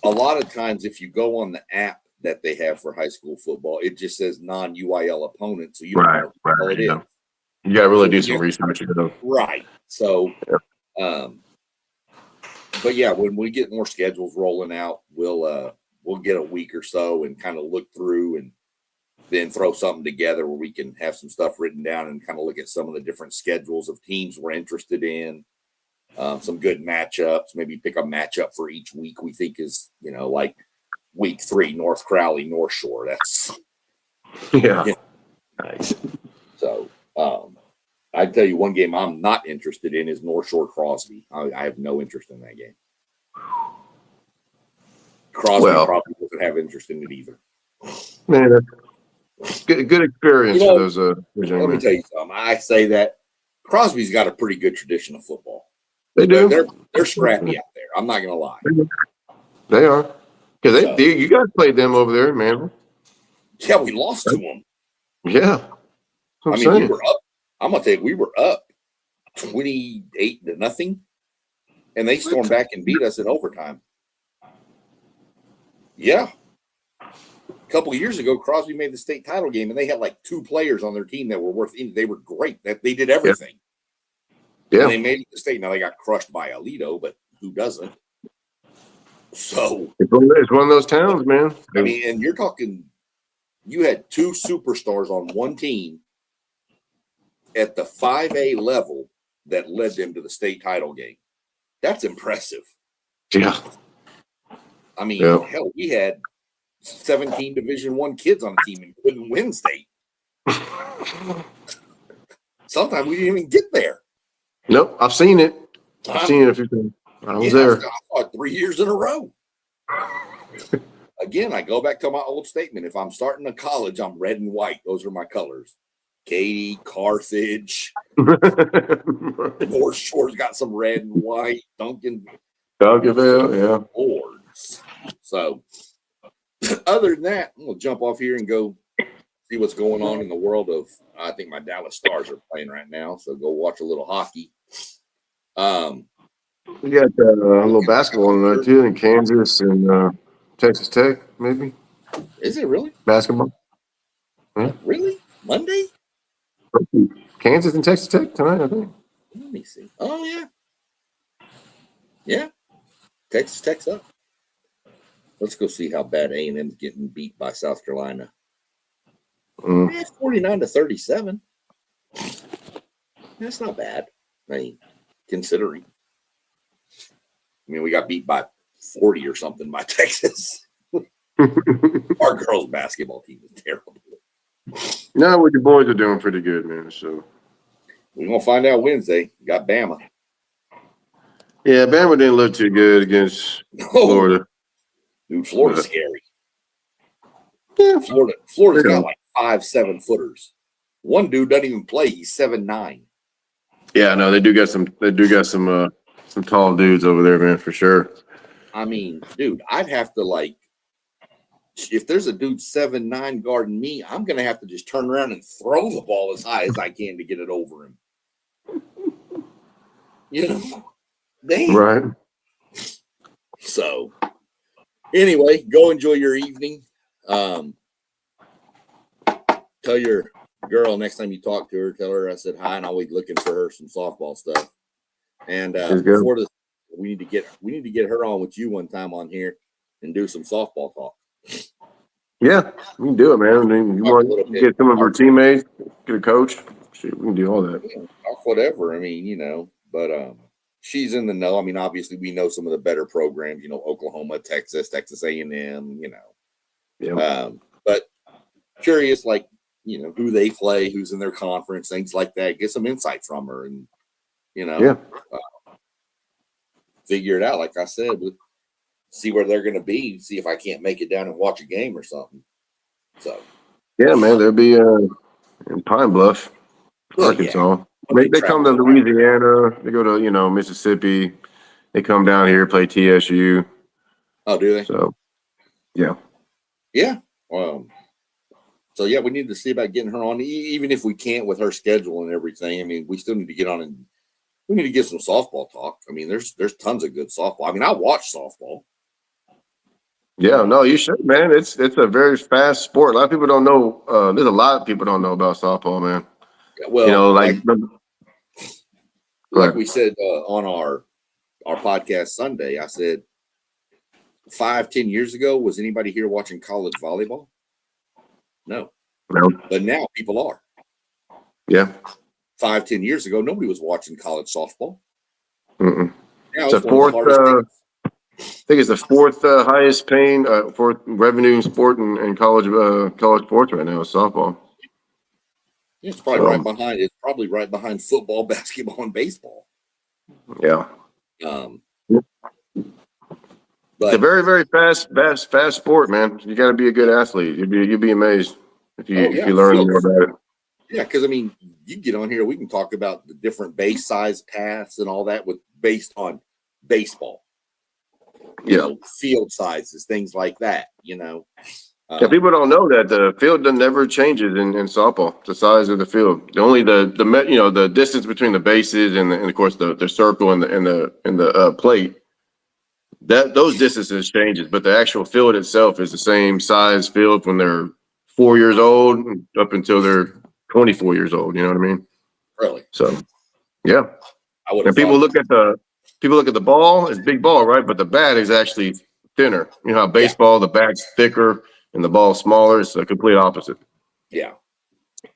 a lot of times if you go on the app that they have for high school football, it just says non-UIL opponent, so you don't know what it is. You got to really So, do some research. Right. So, Yeah. but yeah, when we get more schedules rolling out, we'll get a week or so and kind of look through and then throw something together where we can have some stuff written down and kind of look at some of the different schedules of teams we're interested in. Some good matchups, maybe pick a matchup for each week we think is, like week 3, North Crowley, North Shore. That's Yeah. Nice. So I'd tell you one game I'm not interested in is North Shore Crosby. I have no interest in that game. Crosby probably doesn't have interest in it either. Man, that's good experience for those. Let me tell you something. I say that Crosby's got a pretty good tradition of football. They do. They're scrappy out there. I'm not going to lie. They are. Because you guys played them over there, man. Yeah, we lost to them. Yeah. I mean, we were up. I'm going to tell you, we were up 28-0, and they stormed back and beat us in overtime. Yeah. A couple of years ago, Crosby made the state title game, and they had like 2 players on their team that were they were great. That they did everything. Yeah. And they made it to state. Now they got crushed by Alito, but who doesn't? So it's one of those towns, man. I mean, and you're talking, you had 2 superstars on one team at the 5A level that led them to the state title game. That's impressive. Yeah. I mean, hell, we had 17 Division I kids on the team and couldn't win state. Sometimes we didn't even get there. Nope, I've seen it. I've seen it a few times. I was there. I saw it 3 years in a row. Again, I go back to my old statement. If I'm starting a college, I'm red and white. Those are my colors. Katy, Carthage, North Shore's got some red and white. Duncanville, yeah. Boards. So, other than that, I'm going to jump off here and go see what's going on in the world of, I think my Dallas Stars are playing right now. So, go watch a little hockey. We got a little basketball tonight, too, in Kansas and Texas Tech, maybe. Is it really? Basketball. Yeah. Really? Monday? Kansas and Texas Tech tonight, I think. Let me see. Oh, yeah. Yeah. Texas Tech's up. Let's go see how bad A&M's getting beat by South Carolina. 49-37. That's not bad. I mean, considering. I mean, we got beat by 40 or something by Texas. Our girls' basketball team is terrible. No, what the boys are doing pretty good, man. So we're gonna find out Wednesday. Got Bama. Yeah, Bama didn't look too good against Florida. Dude, Florida's scary. Yeah, Florida's got like 5 7-footers. One dude doesn't even play. He's 7'9". Yeah, no, they do got some tall dudes over there, man, for sure. I mean, dude, I'd have to if there's a dude 7'9" guarding me, I'm gonna have to just turn around and throw the ball as high as I can to get it over him. Damn. Right. So, anyway, go enjoy your evening. Tell your girl next time you talk to her, tell her I said hi, and I'll be looking for her some softball stuff. And before this, we need to get her on with you one time on here and do some softball talk. Yeah, we can do it, man. I mean, you want to get some of our teammates, get a coach. Shoot, we can do all that. Talk whatever. I mean, but she's in the know. I mean, obviously, we know some of the better programs. Oklahoma, Texas A&M. Yeah. But curious, who they play, who's in their conference, things like that. Get some insight from her, and figure it out. Like I said, see where they're going to be. See if I can't make it down and watch a game or something. So. Yeah, man, they'll be in Pine Bluff, Arkansas. Yeah. They come to Louisiana. They go to Mississippi. They come down here, play TSU. Oh, do they? So, yeah. Yeah. So, yeah, we need to see about getting her on, even if we can't with her schedule and everything. I mean, we still need to get on and we need to get some softball talk. I mean, there's tons of good softball. I mean, I watch softball. Yeah, no, you should, man. It's a very fast sport. A lot of people don't know. There's a lot of people don't know about softball, man. Well, like we said on our podcast Sunday, I said 5-10 years ago, was anybody here watching college volleyball? No. But now people are. Yeah. 5-10 years ago, nobody was watching college softball. Mm-mm. Now it's it's the one of the hardest things. I think it's the fourth highest paying, fourth revenue sport in college sports right now is softball. It's probably right behind. It's probably right behind football, basketball, and baseball. Yeah. But it's a very, very fast sport, man. You got to be a good athlete. You'd be amazed if you learn more about it. Yeah, because I mean, you get on here, we can talk about the different base size paths and all that based on baseball. You know, field sizes, things like that. You know. People don't know that the field never changes in softball. The size of the field, only the distance between the bases and of course the circle and the plate. Those distances changes, but the actual field itself is the same size field when they're 4 years old up until they're 24 years old. You know what I mean? Really? So, yeah. And people look at the ball, it's big ball, right? But the bat is actually thinner. You know how baseball, the bat's thicker and the ball's smaller. It's the complete opposite. Yeah.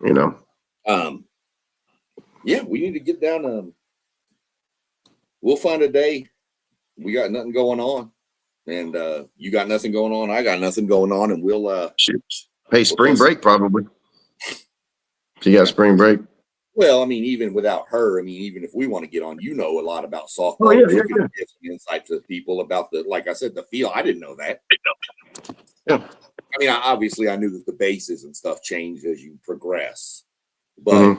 You know. Yeah, we need to get down. We'll find a day. We got nothing going on, and you got nothing going on. I got nothing going on, and we'll. Spring break probably. So you got spring break. Well, I mean, even without her, I mean, even if we want to get on, you know a lot about softball. Oh, yeah, you can give some insight to people about like I said, the field. I didn't know that. Yeah. I mean, obviously, I knew that the bases and stuff change as you progress, but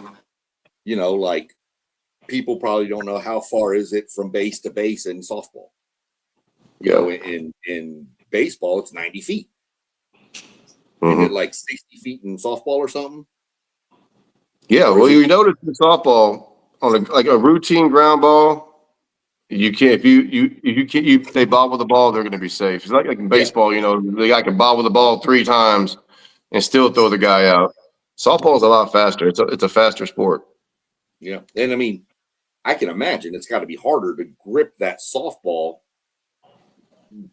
you know, like people probably don't know how far is it from base to base in softball. You know, in baseball, it's 90 feet. Isn't it like 60 feet in softball or something? Yeah, well, you notice in softball on a routine ground ball, you can't if they bobble the ball, they're going to be safe. It's like in baseball, you know, the guy can bobble the ball 3 times and still throw the guy out. Softball is a lot faster. It's a faster sport. Yeah, and I mean, I can imagine it's got to be harder to grip that softball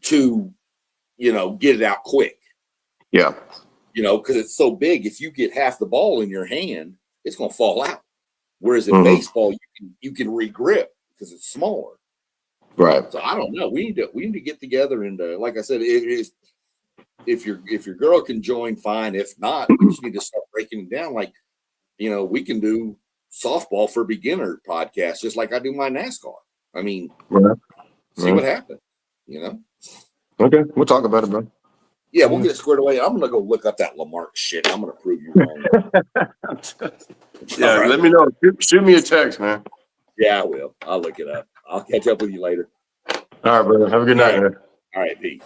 to, you know, get it out quick. Yeah. You know, because it's so big. If you get half the ball in your hand, it's going to fall out. Whereas in baseball, you can regrip because it's smaller. Right. So I don't know. We need to get together and like I said, it is. If your girl can join, fine. If not, we just need to start breaking it down. Like, you know, we can do softball for beginner podcast, just like I do my NASCAR. I mean, see what happens. You know. Okay, we'll talk about it, bro. Yeah, we'll get it squared away. I'm gonna go look up that Lamarck shit. I'm gonna prove you wrong. Yeah, let me know. Shoot me a text, man. Yeah, I will. I'll look it up. I'll catch up with you later. All right, brother. Have a good night, man. All right, peace.